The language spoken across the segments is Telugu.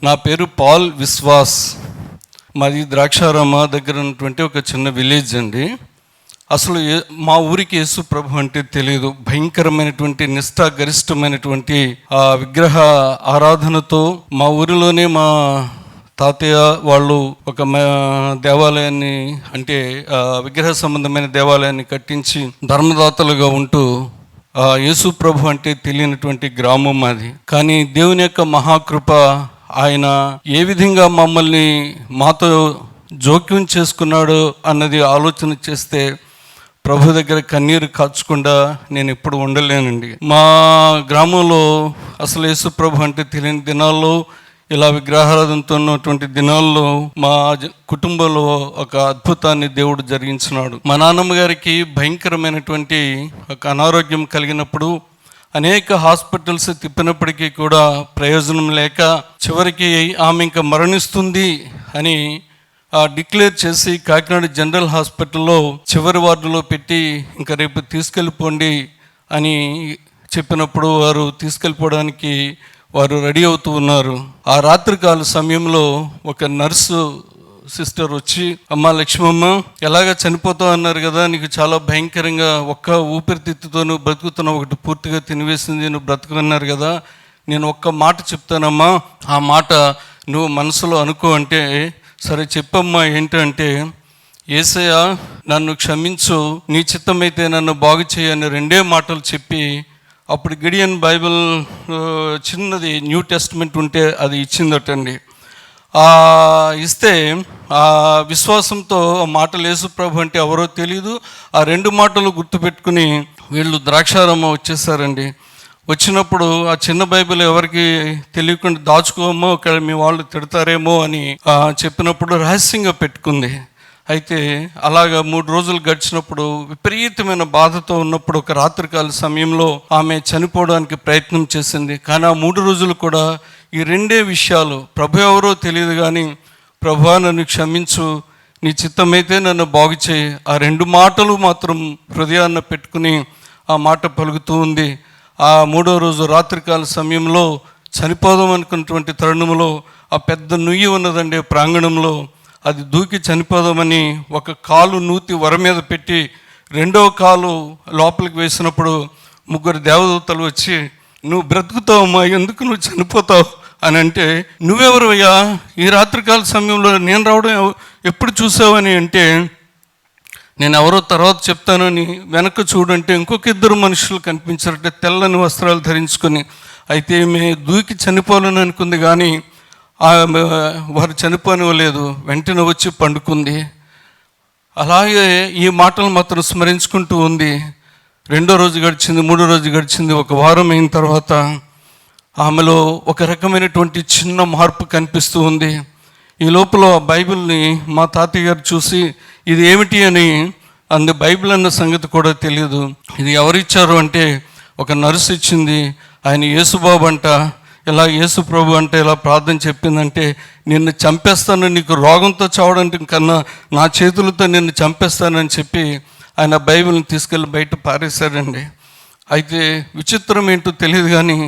నా పేరు పాల్ విశ్వాస్. మాది ద్రాక్షారామ దగ్గర ఉన్నటువంటి ఒక చిన్న విలేజ్ అండి. అసలు మా ఊరికి యేసు ప్రభు అంటే తెలియదు. భయంకరమైనటువంటి నిష్ఠాగరిష్టమైనటువంటి విగ్రహ ఆరాధనతో మా ఊరిలోనే మా తాతయ్య వాళ్ళు ఒక దేవాలయాన్ని అంటే విగ్రహ సంబంధమైన దేవాలయాన్ని కట్టించి ధర్మదాతలుగా ఉంటూ యేసు ప్రభు అంటే తెలియనటువంటి గ్రామం అది. కానీ దేవుని యొక్క మహాకృప, ఆయన ఏ విధంగా మమ్మల్ని మాతో జోక్యం చేసుకున్నాడు అన్నది ఆలోచన చేస్తే ప్రభు దగ్గర కన్నీరు కాచకుండా నేను ఎప్పుడు ఉండలేనండి. మా గ్రామంలో అసలు యేసు ప్రభు అంటే తెలియని దినాల్లో, ఇలా విగ్రహారాధనతో ఉన్నటువంటి దినాల్లో మా కుటుంబంలో ఒక అద్భుతాన్ని దేవుడు జరిగించినాడు. మా నాన్నమ్మ గారికి భయంకరమైనటువంటి ఒక అనారోగ్యం కలిగినప్పుడు అనేక హాస్పిటల్స్ తిప్పినప్పటికీ కూడా ప్రయోజనం లేక చివరికి ఆమె ఇంకా మరణిస్తుంది అని డిక్లేర్ చేసి కాకినాడ జనరల్ హాస్పిటల్లో చివరి వార్డులో పెట్టి ఇంకా రేపు తీసుకెళ్ళిపోండి అని చెప్పినప్పుడు వారు తీసుకెళ్ళిపోవడానికి వారు రెడీ అవుతూ ఉన్నారు. ఆ రాత్రికాల సమయంలో ఒక నర్సు సిస్టర్ వచ్చి, అమ్మ లక్ష్మమ్మ, ఎలాగ చనిపోతావు అన్నారు కదా, నీకు చాలా భయంకరంగా ఒక్క ఊపిరితిత్తుతో నువ్వు బ్రతుకుతున్నావు, ఒకటి పూర్తిగా తినివేసింది, నువ్వు బ్రతుకున్నారు కదా, నేను ఒక్క మాట చెప్తానమ్మా, ఆ మాట నువ్వు మనసులో అనుకో అంటే, సరే చెప్పమ్మా ఏంటంటే, యేసయ్య నన్ను క్షమించు, నీ చిత్తమైతే నన్ను బాగు చేయని రెండే మాటలు చెప్పి, అప్పుడు గిడియన్ బైబిల్ చిన్నది న్యూ టెస్ట్మెంట్ ఉంటే అది ఇచ్చిందటండి. ఇస్తే ఆ విశ్వాసంతో ఆ మాటలు యేసు ప్రభు అంటే ఎవరో తెలియదు, ఆ రెండు మాటలు గుర్తుపెట్టుకుని వీళ్ళు ద్రాక్షారామ వచ్చేసారండి. వచ్చినప్పుడు ఆ చిన్న బైబిల్ ఎవరికి తెలియకుండా దాచుకోమో, ఇక్కడ మీ వాళ్ళు తిడతారేమో అని చెప్పినప్పుడు రహస్యంగా పెట్టుకుంది. అయితే అలాగా 3 రోజులు గడిచినప్పుడు విపరీతమైన బాధతో ఉన్నప్పుడు ఒక రాత్రికాల సమయంలో ఆమె చనిపోవడానికి ప్రయత్నం చేసింది. కానీ ఆ 3 రోజులు కూడా ఈ రెండే విషయాలు, ప్రభు ఎవరో తెలియదు కానీ ప్రభువా నన్ను క్షమించు, నీ చిత్తమైతే నన్ను బాగు చేయి, ఆ 2 మాటలు మాత్రం హృదయాన్ని పెట్టుకుని ఆ మాట పలుకుతూ ఉంది. ఆ 3వ రోజు రాత్రికాల సమయంలో చనిపోదాం అనుకున్నటువంటి తరుణంలో ఆ పెద్ద నుయ్యి ఉన్నదండి ప్రాంగణంలో, అది దూకి చనిపోదామని ఒక కాలు నూతి వర మీద పెట్టి 2వ కాలు లోపలికి వేసినప్పుడు 3 దేవదూతలు వచ్చి, నువ్వు బ్రతుకుతావమ్మా, ఎందుకు నువ్వు చనిపోతావు అని అంటే, నువ్వెవరు అయ్యా, ఈ రాత్రికాల సమయంలో నేను రావడం ఎప్పుడు చూసావని అంటే, నేను ఎవరో తర్వాత చెప్తానని వెనక్కి చూడంటే ఇంకొక 2 మనుషులు కనిపించారంటే తెల్లని వస్త్రాలు ధరించుకొని. అయితే ఈమె దూకి చనిపోవాలని అనుకుంది కానీ వారు చనిపోనివ్వలేదు, వెంటనే వచ్చి పండుకుంది. అలాగే ఈ మాటలు మాత్రం స్మరించుకుంటూ ఉంది. 2వ రోజు గడిచింది, 3వ రోజు గడిచింది. 1 వారం అయిన తర్వాత ఆమెలో ఒక రకమైనటువంటి చిన్న మార్పు కనిపిస్తూ ఉంది. ఈ లోపల బైబిల్ని మా తాతయ్య గారు చూసి, ఇది ఏమిటి అని బైబిల్ అన్న సంగతి కూడా తెలియదు. ఇది ఎవరిచ్చారు అంటే ఒక నర్సు ఇచ్చింది. ఆయన యేసుబాబు అంట, ఇలా యేసు ప్రభు అంటే ఇలా ప్రార్థన చెప్పిందంటే, నిన్ను చంపేస్తాను, నీకు రోగంతో చావడానికి కన్నా నా చేతులతో నిన్ను చంపేస్తానని చెప్పి ఆయన బైబిల్ని తీసుకెళ్ళి బయట పారేశారండి. అయితే విచిత్రం ఏంటో తెలియదు కానీ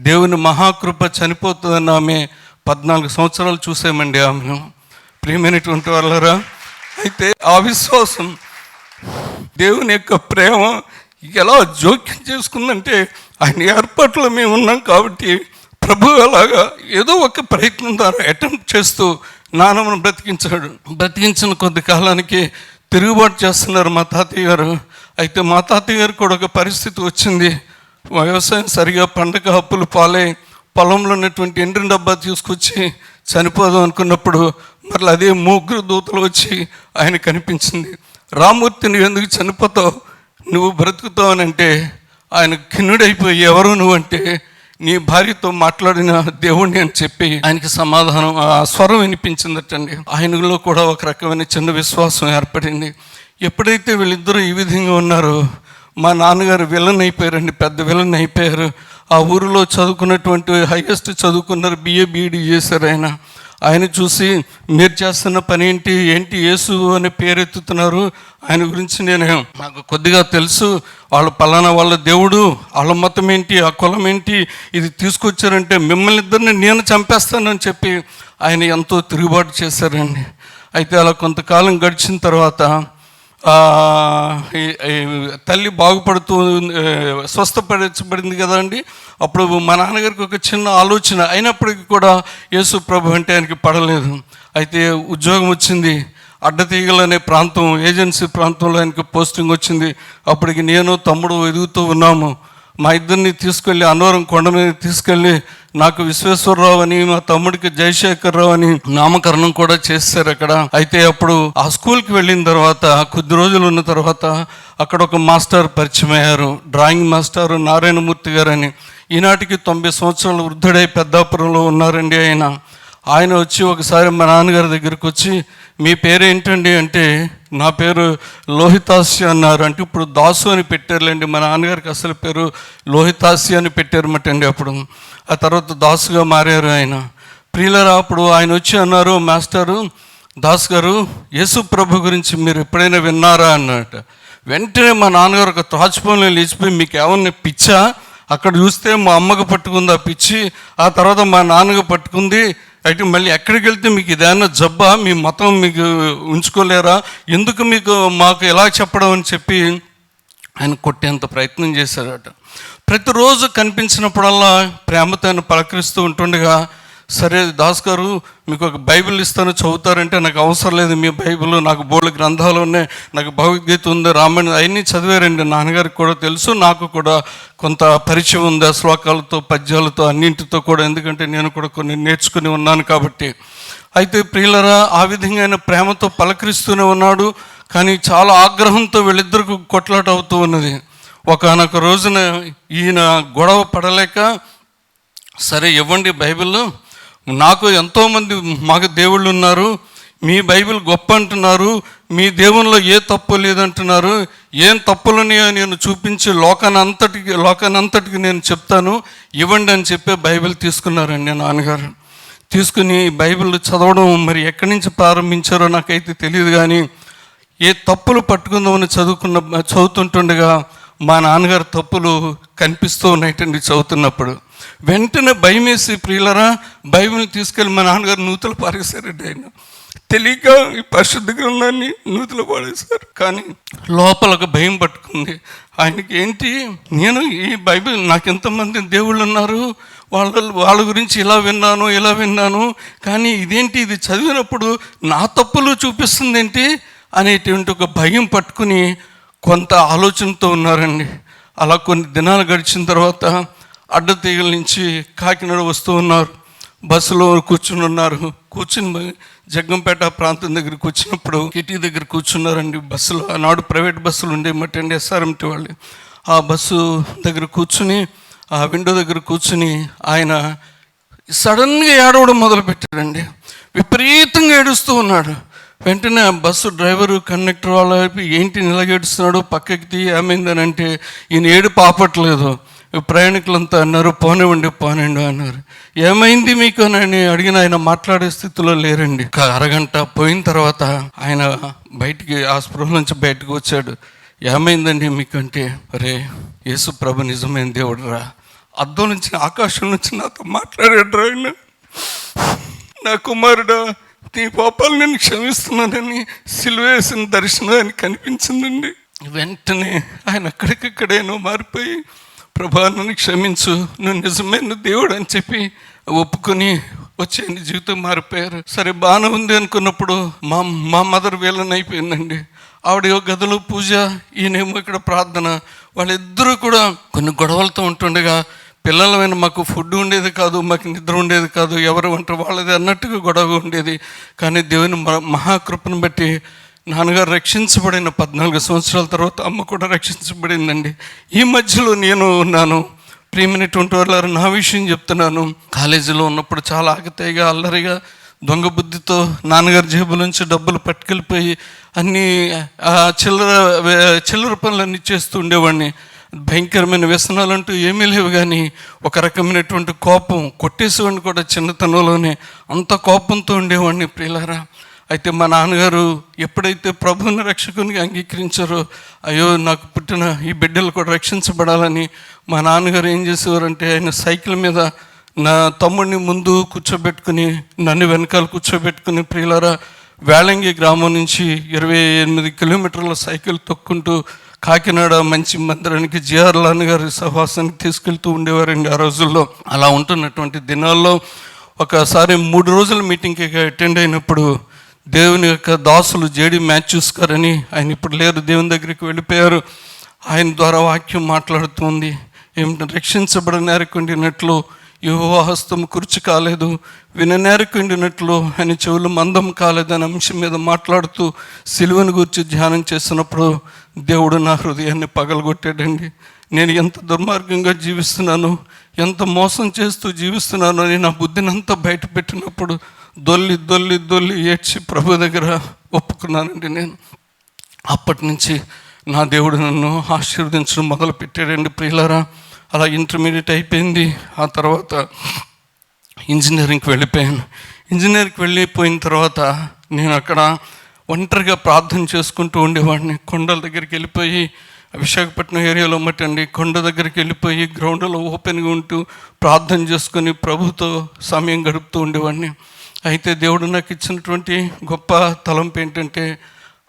దేవుని మహాకృప, చనిపోతుందని ఆమె 14 సంవత్సరాలు చూసామండి ఆమెను. ప్రియమైనటువంటి వాళ్ళరా, అయితే ఆ విశ్వాసం, దేవుని యొక్క ప్రేమ ఎలా జోక్యం చేసుకుందంటే, ఆయన ఏర్పాట్లో మేము ఉన్నాం కాబట్టి ప్రభు అలాగా ఏదో ఒక ప్రయత్నం ద్వారా అటెంప్ట్ చేస్తూ నాన్నమ్మను బ్రతికించిన కొద్ది కాలానికి తిరుగుబాటు చేస్తున్నారు మా తాతయ్య గారు. అయితే మా తాతయ్య గారు కూడా ఒక పరిస్థితి వచ్చింది. వ్యవసాయం సరిగా పండగ అప్పులు పాలై పొలంలో ఉన్నటువంటి ఎండ్రిన డబ్బా తీసుకొచ్చి చనిపోదాం అనుకున్నప్పుడు మరలా అదే 3 దూతలు వచ్చి ఆయన కనిపించింది. రామూర్తి, నువ్వు ఎందుకు చనిపోతావు, నువ్వు బ్రతుకుతావు అని అంటే ఆయన కిన్నుడైపోయి, ఎవరు నువ్వు అంటే, నీ భార్యతో మాట్లాడిన దేవుణ్ణి అని చెప్పి ఆయనకి సమాధానం, ఆ స్వరం వినిపించిందటండి. ఆయనలో కూడా ఒక రకమైన చిన్న విశ్వాసం ఏర్పడింది. ఎప్పుడైతే వీళ్ళిద్దరూ ఈ విధంగా ఉన్నారో, మా నాన్నగారు విలన్ అయిపోయారండి, పెద్ద విలన్ అయిపోయారు. ఆ ఊరిలో చదువుకున్నటువంటి హైయెస్ట్ చదువుకున్నారు, BA BEd చేశారు ఆయన. ఆయన చూసి మీరు చేస్తున్న పని ఏంటి యేసు అనే పేరు ఎత్తుతున్నారు, ఆయన గురించి నాకు కొద్దిగా తెలుసు, వాళ్ళు పలానా వాళ్ళ దేవుడు, వాళ్ళ మతం ఏంటి, ఆ కులం ఏంటి, ఇది తీసుకొచ్చారంటే మిమ్మల్ని ఇద్దరిని నేను చంపేస్తానని చెప్పి ఆయన ఎంతో తిరుగుబాటు చేశారండి. అయితే అలా కొంతకాలం గడిచిన తర్వాత తల్లి బాగుపడుతూ స్వస్థపరచబడింది కదండి. అప్పుడు మా నాన్నగారికి ఒక చిన్న ఆలోచన, అయినప్పటికీ కూడా యేసు ప్రభు అంటే ఆయనకి పడలేదు. అయితే ఉద్యోగం వచ్చింది, అడ్డతీగలు అనే ప్రాంతం, ఏజెన్సీ ప్రాంతంలో ఆయనకి పోస్టింగ్ వచ్చింది. అప్పటికి నేను తమ్ముడు ఎదుగుతూ ఉన్నాము. మా ఇద్దరిని తీసుకెళ్ళి అన్నవరం కొండ మీద తీసుకెళ్ళి నాకు విశ్వేశ్వరరావు అని, మా తమ్ముడికి జయశేఖరరావు అని నామకరణం కూడా చేశారు అక్కడ. అయితే అప్పుడు ఆ స్కూల్కి వెళ్ళిన తర్వాత కొద్ది రోజులు ఉన్న తర్వాత అక్కడ ఒక మాస్టర్ పరిచయం అయ్యారు, డ్రాయింగ్ మాస్టర్ నారాయణమూర్తి గారు అని. ఈనాటికి 90 సంవత్సరాల వృద్ధుడై పెద్దాపురంలో ఉన్నారండి ఆయన వచ్చి ఒకసారి మా నాన్నగారి దగ్గరికి వచ్చి, మీ పేరు ఏంటండి అంటే, నా పేరు లోహితాస్య అన్నారు. అంటే ఇప్పుడు దాసు అని పెట్టారులేండి, మా నాన్నగారికి అసలు పేరు లోహితాస్య అని పెట్టారన్నమాట అప్పుడు. ఆ తర్వాత దాసుగా మారారు ఆయన. ప్రియులరా, అప్పుడు ఆయన వచ్చి అన్నారు, మాస్టరు దాస్ గారు, యేసు ప్రభు గురించి మీరు ఎప్పుడైనా విన్నారా అన్నట్టు. వెంటనే మా నాన్నగారు ఒక త్రాచుపంలో లేచిపోయి, మీకు ఏమన్నా పిచ్చా, అక్కడ చూస్తే మా అమ్మకు పట్టుకుంది ఆ పిచ్చి, ఆ తర్వాత మా నాన్నగా పట్టుకుంది, అయితే మళ్ళీ ఎక్కడికి వెళ్తే మీకు ఇదేమన్నా జబ్బా, మీ మతం మీకు ఉంచుకోలేరా, ఎందుకు మీకు మాకు ఎలా చెప్పడం అని చెప్పి ఆయన కొట్టేంత ప్రయత్నం చేశారట. ప్రతిరోజు కనిపించినప్పుడల్లా ప్రేమతో ఆయన పలకరిస్తూ ఉంటుండగా, సరే దాస్ గారు మీకు ఒక బైబిల్ ఇస్తాను చదువుతారంటే, నాకు అవసరం లేదు మీ బైబిల్, నాకు బోల్డ్ గ్రంథాలు ఉన్నాయి, నాకు భగవద్గీత ఉంది, రామాయణం అవన్నీ చదివారండి. నాన్నగారికి కూడా తెలుసు, నాకు కూడా కొంత పరిచయం ఉంది ఆ శ్లోకాలతో, పద్యాలతో, అన్నింటితో కూడా, ఎందుకంటే నేను కూడా కొన్ని నేర్చుకుని ఉన్నాను కాబట్టి. అయితే ప్రియులరా, ఆ విధంగా ఆయన ప్రేమతో పలకరిస్తూనే ఉన్నాడు. కానీ చాలా ఆగ్రహంతో వీళ్ళిద్దరికి కొట్లాట అవుతూ ఉన్నది. ఒకనొక రోజున ఈయన గొడవ పడలేక, సరే ఇవ్వండి బైబిల్, నాకు ఎంతోమంది మాకు దేవుళ్ళు ఉన్నారు, మీ బైబిల్ గొప్ప అంటున్నారు, మీ దేవుల్లో ఏ తప్పు లేదంటున్నారు, ఏం తప్పులున్నాయో నేను చూపించి లోకానంతటికి నేను చెప్తాను, ఇవ్వండి అని చెప్పి బైబిల్ తీసుకున్నారండి నాన్నగారు. తీసుకుని బైబిల్ చదవడం మరి ఎక్కడి నుంచి ప్రారంభించారో నాకైతే తెలియదు, కానీ ఏ తప్పులు పట్టుకుందామని చదువుతుంటుండగా మా నాన్నగారు తప్పులు కనిపిస్తూ ఉన్నాయటండి చదువుతున్నప్పుడు. వెంటనే భయం వేసి, ప్రియులరా, బైబిల్ని తీసుకెళ్ళి మా నాన్నగారు నూతులు పారేశారండి. ఆయన తెలియక ఈ పరిశుద్ధ గ్రంథాన్ని నూతులు పాడేశారు. కానీ లోపల ఒక భయం పట్టుకుంది ఆయనకి, ఏంటి, నేను ఈ బైబిల్, నాకు ఎంతమంది దేవుళ్ళు ఉన్నారు, వాళ్ళ గురించి ఇలా విన్నాను, కానీ ఇదేంటి, ఇది చదివినప్పుడు నా తప్పులు చూపిస్తుంది ఏంటి అనేటువంటి ఒక భయం పట్టుకుని కొంత ఆలోచనతో ఉన్నారండి. అలా కొన్ని దినాలు గడిచిన తర్వాత అడ్డతీగల నుంచి కాకినాడ వస్తూ ఉన్నారు, బస్సులో కూర్చుని జగ్గంపేట ప్రాంతం దగ్గరికి వచ్చినప్పుడు కిటీ దగ్గర కూర్చున్నారండి బస్సులో. ఆనాడు ప్రైవేట్ బస్సులు ఉండేమటండి, ఎస్ఆర్ఎంటీ వాళ్ళు. ఆ బస్సు దగ్గర కూర్చుని, ఆ విండో దగ్గర కూర్చుని ఆయన సడన్గా ఏడవడం మొదలుపెట్టాడండి. విపరీతంగా ఏడుస్తూ ఉన్నాడు. వెంటనే ఆ బస్సు డ్రైవరు, కండక్టర్ వాళ్ళ వైపు, ఏంటి నిలగేడుస్తున్నాడు, పక్కకి ఏమైందని అంటే, ఈయన ఏడుపు ఆపట్లేదు. ప్రయాణికులంతా అన్నారు, పోనివ్వండి అన్నారు. ఏమైంది మీకు అని అడిగిన ఆయన మాట్లాడే స్థితిలో లేరండి. అరగంట పోయిన తర్వాత ఆయన బయటికి, ఆ స్పృహ నుంచి బయటకు వచ్చాడు. ఏమైందండి మీకు అంటే, అరే యేసు ప్రభు నిజమైన దేవుడు రా, అద్దం నుంచి ఆకాశం నుంచి నాతో మాట్లాడాడు రా, ఆయన నా కుమారుడా, నీ పాపాలు నేను క్షమిస్తున్నానని సిలువేసిన దర్శనం ఆయన కనిపించిందండి. వెంటనే ఆయన అక్కడికక్కడేనో మారిపోయి, ప్రభా నన్ను క్షమించు, నువ్వు నిజమైన దేవుడు అని చెప్పి ఒప్పుకొని వచ్చి ఆయన జీవితం మారిపోయారు. సరే బాగానే ఉంది అనుకున్నప్పుడు మా మదర్ వీళ్ళని అయిపోయిందండి. ఆవిడ గదిలో పూజ, ఈయనేమో ఇక్కడ ప్రార్థన. వాళ్ళిద్దరూ కూడా కొన్ని గొడవలతో ఉంటుండగా, పిల్లలమైన మాకు ఫుడ్ ఉండేది కాదు, మాకు నిద్ర ఉండేది కాదు, ఎవరు వంట వాళ్ళది అన్నట్టుగా గొడవ ఉండేది. కానీ దేవుని మహాకృపను బట్టి నాన్నగారు రక్షించబడిన 14 సంవత్సరాల తర్వాత అమ్మ కూడా రక్షించబడిందండి. ఈ మధ్యలో నేను ఉన్నాను. ప్రియమైనటువంటి వాళ్ళారు, నా విషయం చెప్తున్నాను. కాలేజీలో ఉన్నప్పుడు చాలా ఆగతాయిగా, అల్లరిగా, దొంగ బుద్ధితో నాన్నగారి జేబుల నుంచి డబ్బులు పట్టుకెళ్ళిపోయి అన్నీ చిల్లర పనులన్నీ చేస్తూ ఉండేవాడిని. భయంకరమైన వ్యసనాలంటూ ఏమీ లేవు, కానీ ఒక రకమైనటువంటి కోపం, కొట్టేసేవాడిని కూడా చిన్నతనంలోనే, అంత కోపంతో ఉండేవాడిని ప్రియులారా. అయితే మా నాన్నగారు ఎప్పుడైతే ప్రభువుని రక్షకునిగా అంగీకరించారో, అయ్యో నాకు పుట్టిన ఈ బిడ్డలు కూడా రక్షించబడాలని మా నాన్నగారు ఏం చేసేవారంటే, ఆయన సైకిల్ మీద నా తమ్ముడిని ముందు కూర్చోబెట్టుకుని నన్ను వెనకాల కూర్చోబెట్టుకుని ప్రియులారా, వేళంగి గ్రామం నుంచి 28 కిలోమీటర్ల సైకిల్ తొక్కుంటూ కాకినాడ మంచి మందిరానికి జిఆర్ లాన్ గారి సహవాసానికి తీసుకెళ్తూ ఉండేవారండి ఆ రోజుల్లో. అలా ఉంటున్నటువంటి దినాల్లో ఒకసారి 3 రోజుల మీటింగ్కి అటెండ్ అయినప్పుడు దేవుని యొక్క దాసులు జేడి మాథ్యూస్ గారని, ఆయన ఇప్పుడు లేరు, దేవుని దగ్గరికి వెళ్ళిపోయారు. ఆయన ద్వారా వాక్యం మాట్లాడుతుంది. ఏమిటంటే, రక్షించబడనేరకుండినట్లు యెహోవా హస్తం కుర్చీ కాలేదు, విననేరకుండినట్లు ఆయన చెవులు మందం కాలేదనే అంశం మీద మాట్లాడుతూ సిలువను గురించి ధ్యానం చేసినప్పుడు దేవుడు నా హృదయాన్ని పగలగొట్టాడండి. నేను ఎంత దుర్మార్గంగా జీవిస్తున్నాను, ఎంత మోసం చేస్తూ జీవిస్తున్నాను అని నా బుద్ధిని అంతా బయట పెట్టినప్పుడు దొల్లి దొల్లి దొల్లి ఏడ్చి ప్రభు దగ్గర ఒప్పుకున్నానండి నేను. అప్పటి నుంచి నా దేవుడు నన్ను ఆశీర్వదించడం మొదలు పెట్టాడండి ప్రియులారా. అలా ఇంటర్మీడియట్ అయిపోయింది. ఆ తర్వాత ఇంజనీరింగ్కి వెళ్ళిపోయాను. ఇంజనీరింగ్కి వెళ్ళిపోయిన తర్వాత నేను అక్కడ ఒంటరిగా ప్రార్థన చేసుకుంటూ ఉండేవాడిని. కొండల దగ్గరికి వెళ్ళిపోయి, విశాఖపట్నం ఏరియాలో మట్టండి, కొండ దగ్గరికి వెళ్ళిపోయి గ్రౌండ్లో ఓపెన్గా ఉంటూ ప్రార్థన చేసుకొని ప్రభుతో సమయం గడుపుతూ ఉండేవాడిని. అయితే దేవుడు నాకు ఇచ్చినటువంటి గొప్ప తలంపు ఏంటంటే,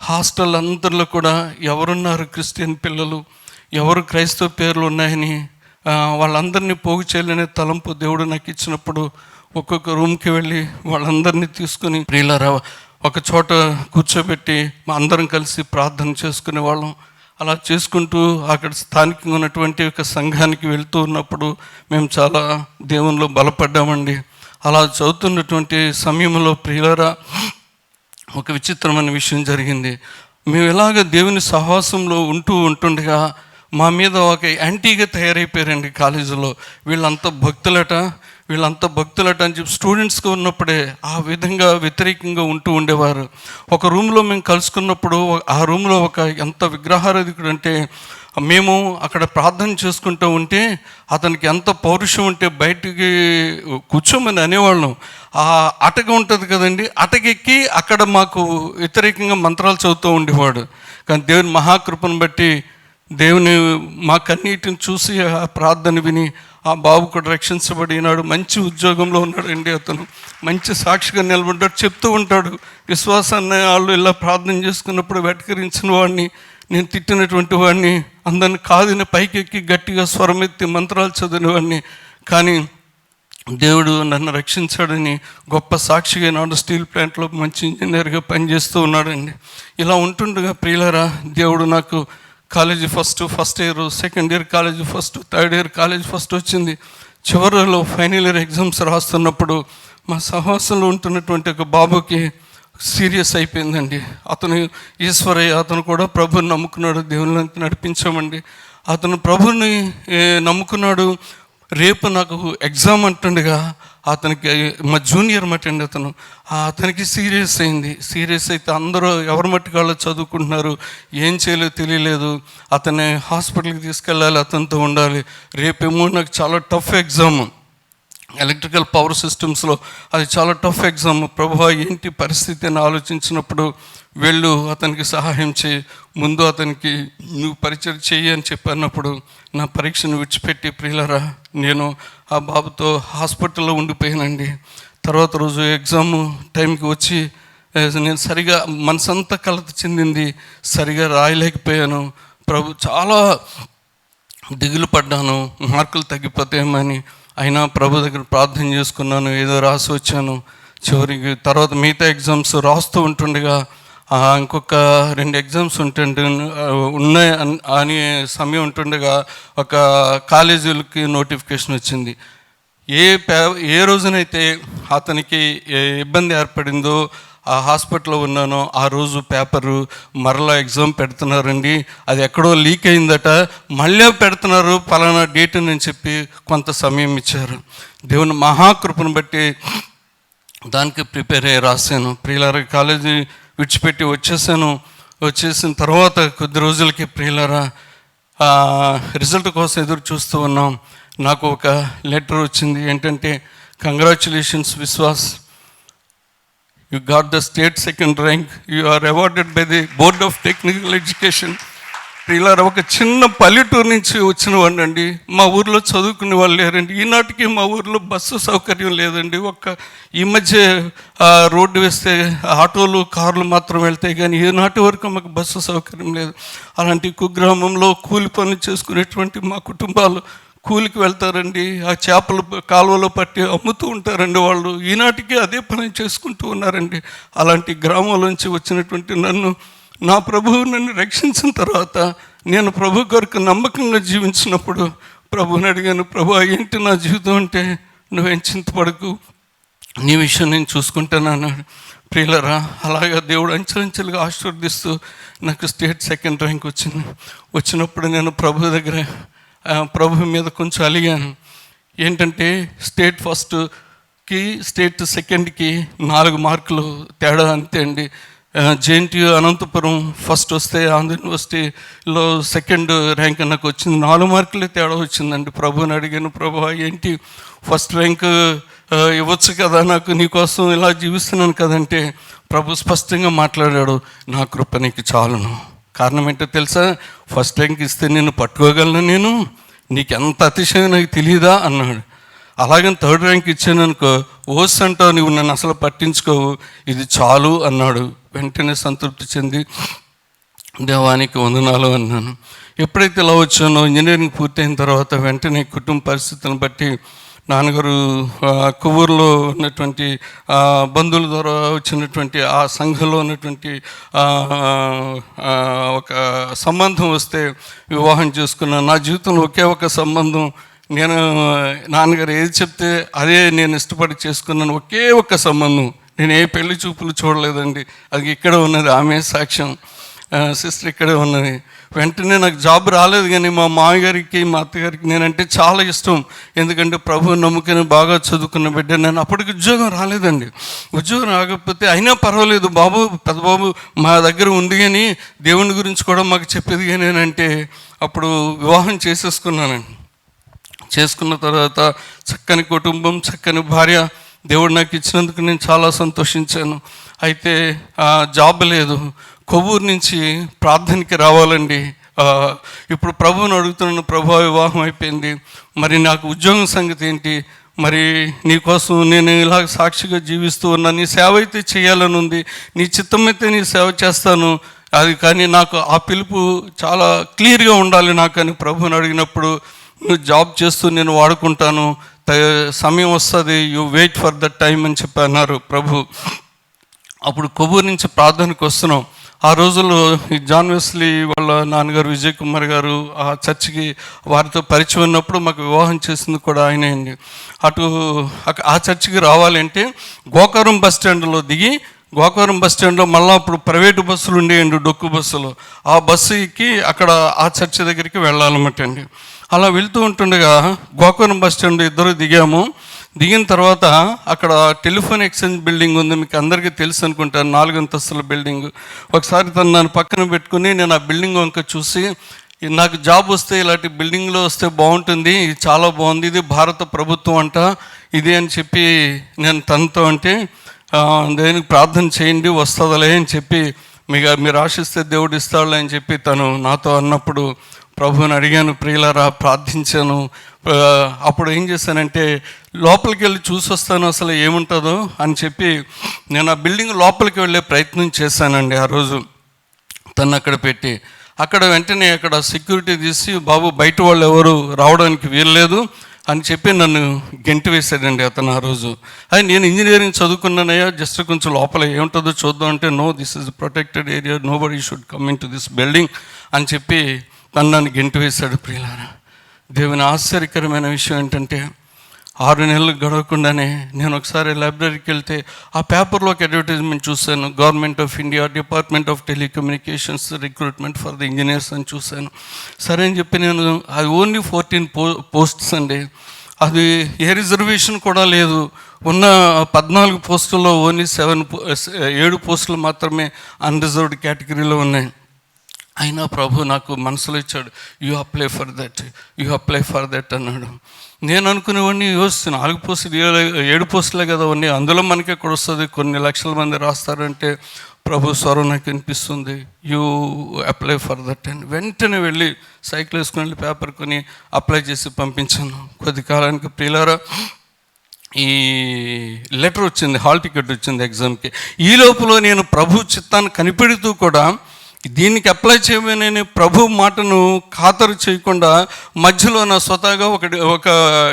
హాస్టల్ అందరిలో కూడా ఎవరున్నారు క్రిస్టియన్ పిల్లలు, ఎవరు క్రైస్తవ పేర్లు ఉన్నాయని వాళ్ళందరినీ పోగు చేయాలనే తలంపు దేవుడు నాకు ఇచ్చినప్పుడు ఒక్కొక్క రూమ్కి వెళ్ళి వాళ్ళందరినీ తీసుకుని ప్రియులారా ఒక చోట కూర్చోబెట్టి అందరం కలిసి ప్రార్థన చేసుకునే వాళ్ళం. అలా చేసుకుంటూ అక్కడ స్థానికంగా ఉన్నటువంటి ఒక సంఘానికి వెళ్తూ ఉన్నప్పుడు మేము చాలా దేవునిలో బలపడ్డామండి. అలా చదువుతున్నటువంటి సమయంలో ప్రియులారా ఒక విచిత్రమైన విషయం జరిగింది. మేము ఇలాగ దేవుని సహవాసంలో ఉంటుండగా మా మీద ఒక యాంటీగా తయారైపోయారండి కాలేజీలో. వీళ్ళంతా భక్తులట అని చెప్పి స్టూడెంట్స్గా ఉన్నప్పుడే ఆ విధంగా వ్యతిరేకంగా ఉండేవారు. ఒక రూమ్లో మేము కలుసుకున్నప్పుడు ఆ రూమ్లో ఒక ఎంత విగ్రహారాధికుడు అంటే, మేము అక్కడ ప్రార్థన చేసుకుంటూ ఉంటే అతనికి ఎంత పౌరుషం ఉంటే బయటికి కూర్చోమని అనేవాళ్ళం. ఆ అటక ఉంటుంది కదండి, అటకెక్కి అక్కడ మాకు వ్యతిరేకంగా మంత్రాలు చదువుతూ ఉండేవాడు. కానీ దేవుని మహాకృపను బట్టి దేవుని మా కన్నీటిని చూసి ఆ ప్రార్థన విని ఆ బాబు కూడా రక్షించబడినాడు. మంచి ఉద్యోగంలో ఉన్నాడండి. అతను మంచి సాక్షిగా నిలబడ్డాడు. చెప్తూ ఉంటాడు, విశ్వాసాన్ని వాళ్ళు ఇలా ప్రార్థన చేసుకున్నప్పుడు వెటకరించిన వాడిని, నేను తిట్టినటువంటి వాడిని, అందరిని కాదని పైకెక్కి గట్టిగా స్వరమెత్తి మంత్రాలు చదివిన వాడిని, కానీ దేవుడు నన్ను రక్షించాడని గొప్ప సాక్షిగా నాడు స్టీల్ ప్లాంట్లో మంచి ఇంజనీర్గా పనిచేస్తూ ఉన్నాడండి. ఇలా ఉంటుండగా ప్రియులారా, దేవుడు నాకు college first year, second year college first, third year college first వచ్చింది. చివరిలో ఫైనల్ ఇయర్ ఎగ్జామ్స్ రాస్తున్నప్పుడు మా సహవాసంలో ఉంటున్నటువంటి ఒక బాబుకి సీరియస్ అయిపోయిందండి. అతను ఈశ్వరయ్య, అతను కూడా ప్రభుని నమ్ముకున్నాడు, దేవుని నడిపించామండి. అతను ప్రభుని నమ్ముకున్నాడు. రేపు నాకు ఎగ్జామ్ అంటుండగా అతనికి మా జూనియర్ మట్టండి అతనికి సీరియస్ అయింది. సీరియస్ అయితే అందరూ ఎవరి మట్టుకు వాళ్ళు చదువుకుంటున్నారు, ఏం చేయాలో తెలియలేదు. అతన్ని హాస్పిటల్కి తీసుకెళ్ళాలి, అతనితో ఉండాలి. రేపేమో నాకు చాలా టఫ్ ఎగ్జామ్, ఎలక్ట్రికల్ పవర్ సిస్టమ్స్లో అది చాలా టఫ్ ఎగ్జామ్. ప్రభువా ఏంటి పరిస్థితి అని ఆలోచించినప్పుడు వెళ్ళు, అతనికి సహాయం చేయి, ముందు అతనికి నువ్వు పరిచయం చెయ్యి అని చెప్పినప్పుడు నా పరీక్షను విడిచిపెట్టి ప్రియులారా నేను ఆ బాబుతో హాస్పిటల్లో ఉండిపోయానండి. తర్వాత రోజు ఎగ్జామ్ టైంకి వచ్చి నేను సరిగా మనసంతా కలత చెందింది, సరిగా రాయలేకపోయాను. చాలా దిగులు పడ్డాను, మార్కులు తగ్గిపోతాయేమని. అయినా ప్రభు దగ్గర ప్రార్థన చేసుకున్నాను, ఏదో రాసి వచ్చాను. చివరికి తర్వాత మిగతా ఎగ్జామ్స్ రాస్తూ ఉంటుండగా ఇంకొక 2 ఎగ్జామ్స్ ఉన్నాయి అనే సమయం ఉంటుండగా ఒక కాలేజీలకి నోటిఫికేషన్ వచ్చింది. ఏ రోజునైతే అతనికి ఇబ్బంది ఏర్పడిందో, ఆ హాస్పిటల్లో ఉన్నానో ఆ రోజు పేపరు మరలా ఎగ్జామ్ పెడుతున్నారండి, అది ఎక్కడో లీక్ అయిందట, మళ్ళీ పెడుతున్నారు పలానా డేట్ అని చెప్పి కొంత సమయం ఇచ్చారు. దేవుని మహాకృపను బట్టి దానికి ప్రిపేర్ అయ్యి రాశాను. ప్రియులారా కాలేజీ విడిచిపెట్టి వచ్చేసిన తర్వాత కొద్ది రోజులకి ప్రియులారా రిజల్ట్ కోసం ఎదురు చూస్తూ ఉన్నాం. నాకు ఒక లెటర్ వచ్చింది. ఏంటంటే, congratulations Vishwas, you got the state second rank, you are awarded by the board of technical education. ఇలా ఒక చిన్న పల్లెటూరు నుంచి వచ్చిన వాడినండి. మా ఊర్లో చదువుకునే వాళ్ళు లేరండి. ఈనాటికి మా ఊర్లో బస్సు సౌకర్యం లేదండి. ఈ మధ్య రోడ్డు వేస్తే ఆటోలు కార్లు మాత్రం వెళ్తాయి, కానీ ఈనాటి వరకు మాకు బస్సు సౌకర్యం లేదు. అలాంటి కుగ్రామంలో కూలి పనులు చేసుకునేటువంటి మా కుటుంబాలు కూలికి వెళ్తారండి. ఆ చేపలు కాలువలో పట్టి అమ్ముతూ ఉంటారండి. వాళ్ళు ఈనాటికి అదే పని చేసుకుంటూ ఉన్నారండి. అలాంటి గ్రామంలోంచి వచ్చినటువంటి నన్ను, నా ప్రభువు నన్ను రక్షించిన తర్వాత నేను ప్రభు కొరకు నమ్మకంగా జీవించినప్పుడు ప్రభుని అడిగాను, ప్రభు ఏంటి నా జీవితం అంటే, నువ్వేం చింతపడకు, నీ విషయం నేను చూసుకుంటాను అన్నాడు. ప్రియులరా, అలాగా దేవుడు అంచెలంచెలుగా ఆశీర్వదిస్తూ నాకు స్టేట్ సెకండ్ ర్యాంక్ వచ్చినప్పుడు నేను ప్రభు మీద కొంచెం అలిగాను. ఏంటంటే, స్టేట్ ఫస్ట్కి స్టేట్ సెకండ్కి 4 మార్కులు తేడా అంతే అండి. జేఎన్టీయూ అనంతపురం ఫస్ట్ వస్తే ఆంధ్ర యూనివర్సిటీలో సెకండ్ ర్యాంక్ నాకు వచ్చింది. 4 మార్కులే తేడా వచ్చిందండి. ప్రభుని అడిగాను, ప్రభు ఏంటి ఫస్ట్ ర్యాంక్ ఇవ్వచ్చు కదా నాకు, నీకోసం ఇలా జీవిస్తున్నాను కదంటే, ప్రభు స్పష్టంగా మాట్లాడాడు, నా కృప నీకు చాలును. కారణం ఏంటో తెలుసా, ఫస్ట్ ర్యాంక్ ఇస్తే నేను పట్టుకోగలను, నేను నీకు ఎంత అతిశయం నాకు తెలియదా అన్నాడు. అలాగని థర్డ్ ర్యాంక్ ఇచ్చాను అనుకో, ఓస్ అంటావు, నువ్వు నన్ను అసలు పట్టించుకోవు, ఇది చాలు అన్నాడు. వెంటనే సంతృప్తి చెంది దేవానికి వందనాలు అన్నాను. ఎప్పుడైతే ఇలా వచ్చానో, ఇంజనీరింగ్ పూర్తయిన తర్వాత వెంటనే కుటుంబ పరిస్థితులను బట్టి నాన్నగారు కొవ్వూరులో ఉన్నటువంటి బంధువుల ద్వారా వచ్చినటువంటి ఆ సంఘంలో ఉన్నటువంటి ఒక సంబంధం వస్తే వివాహం చేసుకున్నాను. నా జీవితంలో ఒకే ఒక సంబంధం, నేను నాన్నగారు ఏది చెప్తే అదే నేను ఇష్టపడి చేసుకున్నాను. ఒకే ఒక్క సంబంధం, నేను ఏ పెళ్లి చూపులు చూడలేదండి. అది ఇక్కడ ఉన్నది, ఆమె సాక్ష్యం, సిస్టర్ ఇక్కడే ఉన్నది. వెంటనే నాకు జాబ్ రాలేదు, కానీ మా మామగారికి మా అత్తగారికి నేనంటే చాలా ఇష్టం. ఎందుకంటే ప్రభు నమ్ముకుని బాగా చదువుకున్న బిడ్డ. నేను అప్పటికి ఉద్యోగం రాలేదండి. ఉద్యోగం రాకపోతే అయినా పర్వాలేదు బాబు, పెద్ద బాబు మా దగ్గర ఉంది కానీ దేవుని గురించి కూడా మాకు చెప్పేది కానీ అంటే, అప్పుడు వివాహం చేసేసుకున్నానండి. చేసుకున్న తర్వాత చక్కని కుటుంబం, చక్కని భార్య దేవుడు నాకు ఇచ్చినందుకు నేను చాలా సంతోషించాను. అయితే జాబ్ లేదు. కొవ్వూరు నుంచి ప్రార్థనకి రావాలండి. ఇప్పుడు ప్రభువుని అడుగుతున్నాను, ప్రభు వివాహం అయిపోయింది, మరి నాకు ఉద్యోగం సంగతి ఏంటి, మరి నీకోసం నేను ఇలా సాక్షిగా జీవిస్తూ ఉన్నా, నీ సేవ అయితే చేయాలని ఉంది, నీ చిత్తం అయితే నీ సేవ చేస్తాను, అది కానీ నాకు ఆ పిలుపు చాలా క్లియర్గా ఉండాలి నాకు అని ప్రభువుని అడిగినప్పుడు, నువ్వు జాబ్ చేస్తూ నేను వాడుకుంటాను, సమయం వస్తుంది, you wait for that time అని చెప్పి అన్నారు ప్రభు. అప్పుడు కొవ్వూరు నుంచి ప్రార్థనకు వస్తున్నాం. ఆ రోజుల్లో ఈ జాన్ వెస్లీ వాళ్ళ నాన్నగారు విజయ్ కుమార్ గారు ఆ చర్చికి వారితో పరిచయం ఉన్నప్పుడు మాకు వివాహం చేసింది కూడా ఆయనే అండి. ఆ చర్చికి రావాలంటే గోకారం బస్ స్టాండ్లో దిగి, గోకారం బస్ స్టాండ్లో మళ్ళీ అప్పుడు ప్రైవేటు బస్సులు ఉండేయండి, డొక్కు బస్సులు, ఆ బస్సు ఎక్కి అక్కడ ఆ చర్చి దగ్గరికి వెళ్ళాలన్నమాట అండి. అలా వెళ్తూ ఉంటుండగా గోకారం బస్ స్టాండ్ ఇద్దరు దిగాము. దిగిన తర్వాత అక్కడ టెలిఫోన్ ఎక్స్చేంజ్ బిల్డింగ్ ఉంది, మీకు అందరికీ తెలుసు అనుకుంటాను, 4 అంతస్తుల బిల్డింగ్. ఒకసారి తను నన్ను పక్కన పెట్టుకుని నేను ఆ బిల్డింగ్ వంక చూసి, నాకు జాబ్ వస్తే ఇలాంటి బిల్డింగ్లో వస్తే బాగుంటుంది, ఇది చాలా బాగుంది, ఇది భారత ప్రభుత్వం అంట ఇది అని చెప్పి నేను తనతో అంటే, దేనికి ప్రార్థన చేయండి వస్తుందిలే అని చెప్పి, మీరు ఆశిస్తే దేవుడు ఇస్తాడులే అని చెప్పి తను నాతో అన్నప్పుడు ప్రభువుని అడిగాను, ప్రియులారా ప్రార్థించాను. అప్పుడు ఏం చేశానంటే, లోపలికి వెళ్ళి చూసి వస్తాను అసలు ఏముంటుందో అని చెప్పి నేను ఆ బిల్డింగ్ లోపలికి వెళ్ళే ప్రయత్నం చేశానండి. ఆ రోజు తను అక్కడ పెట్టి, అక్కడ వెంటనే అక్కడ సెక్యూరిటీ తీసి, బాబు బయట వాళ్ళు ఎవరు రావడానికి వీల్లేదు అని చెప్పి నన్ను గెంటి వేశాడండి అతను ఆ రోజు. అది నేను ఇంజనీరింగ్ చదువుకున్నానయ్యా, జస్ట్ కొంచెం లోపల ఏముంటుందో చూద్దాం అంటే, no this is protected area, nobody should come into this building అని చెప్పి నన్ను గెంటి వేశాడు. ప్రియులారా, దేవుని ఆశ్చర్యకరమైన విషయం ఏంటంటే, 6 నెలలు గడవకుండానే నేను ఒకసారి లైబ్రరీకి వెళ్తే ఆ పేపర్లో ఒక అడ్వర్టైజ్మెంట్ చూశాను, government of India department of telecommunications recruitment for the engineers అని చూశాను. సరే అని చెప్పి నేను, అది ఓన్లీ 14 పోస్ట్స్ అండి, అది ఏ రిజర్వేషన్ కూడా లేదు. ఉన్న 14 పోస్టుల్లో ఓన్లీ 7 పోస్టులు మాత్రమే అన్రిజర్వ్డ్ కేటగిరీలో ఉన్నాయి. అయినా ప్రభు నాకు మనసులో ఇచ్చాడు, యూ అప్లై ఫర్ దట్ అన్నాడు. నేను అనుకునేవాడిని 4 పోస్టులు 7 పోస్టులే కదా ఉన్నాయి, అందులో మనకి ఎక్కడ వస్తుంది, కొన్ని లక్షల మంది రాస్తారంటే ప్రభు స్వరం నాకు వినిపిస్తుంది, యూ అప్లై ఫర్ దట్ అని. వెంటనే వెళ్ళి సైకిల్ వేసుకుని వెళ్ళి పేపర్ కొని అప్లై చేసి పంపించాను. కొద్ది కాలానికి ప్రియులారా ఈ లెటర్ వచ్చింది, హాల్ టికెట్ వచ్చింది ఎగ్జామ్కి. ఈ లోపల నేను ప్రభు చిత్తాన్ని కనిపెడుతూ కూడా దీనికి అప్లై చేయమని ప్రభు మాటను ఖాతరు చేయకుండా మధ్యలో నా స్వతహాగా ఒక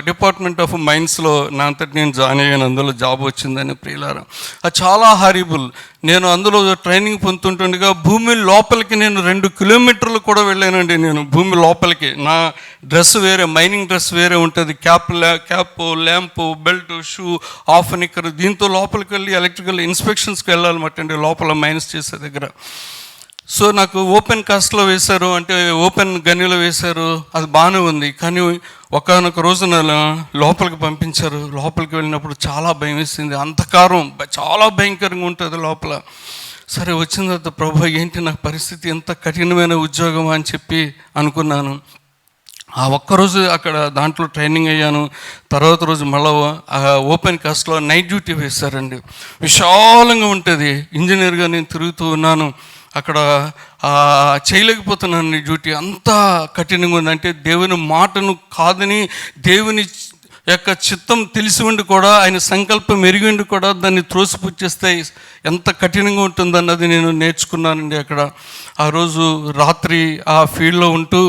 డిపార్ట్మెంట్ ఆఫ్ మైన్స్లో నా అంతటి నేను జాయిన్ అయ్యాను. అందులో జాబ్ వచ్చిందని ప్రియులారా, అది చాలా హారిబుల్. నేను అందులో ట్రైనింగ్ పొందుతుంటుండగా భూమి లోపలికి నేను 2 కిలోమీటర్లు కూడా వెళ్ళానండి. నేను భూమి లోపలికి, నా డ్రెస్ వేరే, మైనింగ్ డ్రెస్ వేరే ఉంటుంది, cap, lamp, belt, shoe, half nicker, దీంతో లోపలికి వెళ్ళి ఎలక్ట్రికల్ ఇన్స్పెక్షన్స్కి వెళ్ళాలన్నమాట అండి, లోపల మైన్స్ చేసే దగ్గర. సో నాకు ఓపెన్ కాస్ట్లో వేశారు, అంటే ఓపెన్ గనిలో వేశారు, అది బాగానే ఉంది. కానీ ఒకానొక రోజున లోపలికి పంపించారు. లోపలికి వెళ్ళినప్పుడు చాలా భయం వేసింది, అంధకారం చాలా భయంకరంగా ఉంటుంది లోపల. సరే వచ్చిన తర్వాత ప్రభు ఏంటి నా పరిస్థితి, ఎంత కఠినమైన ఉద్యోగం అని చెప్పి అనుకున్నాను. ఆ ఒక్కరోజు అక్కడ దాంట్లో ట్రైనింగ్ అయ్యాను. తర్వాత రోజు మళ్ళీ ఓపెన్ కాస్ట్లో నైట్ డ్యూటీ వేశారండి. విశాలంగా ఉంటుంది, ఇంజనీర్గా నేను తిరుగుతూ ఉన్నాను. అక్కడ చేయలేకపోతున్నాను డ్యూటీ, అంతా కఠినంగా ఉంది. అంటే దేవుని మాటను కాదని, దేవుని యొక్క చిత్తం తెలిసి ఉండి కూడా, ఆయన సంకల్పం ఎరిగి ఉండి కూడా దాన్ని త్రోసిపుచ్చేస్తే ఎంత కఠినంగా ఉంటుందన్నది నేను నేర్చుకున్నానండి అక్కడ. ఆ రోజు రాత్రి ఆ ఫీల్డ్లో ఉంటూ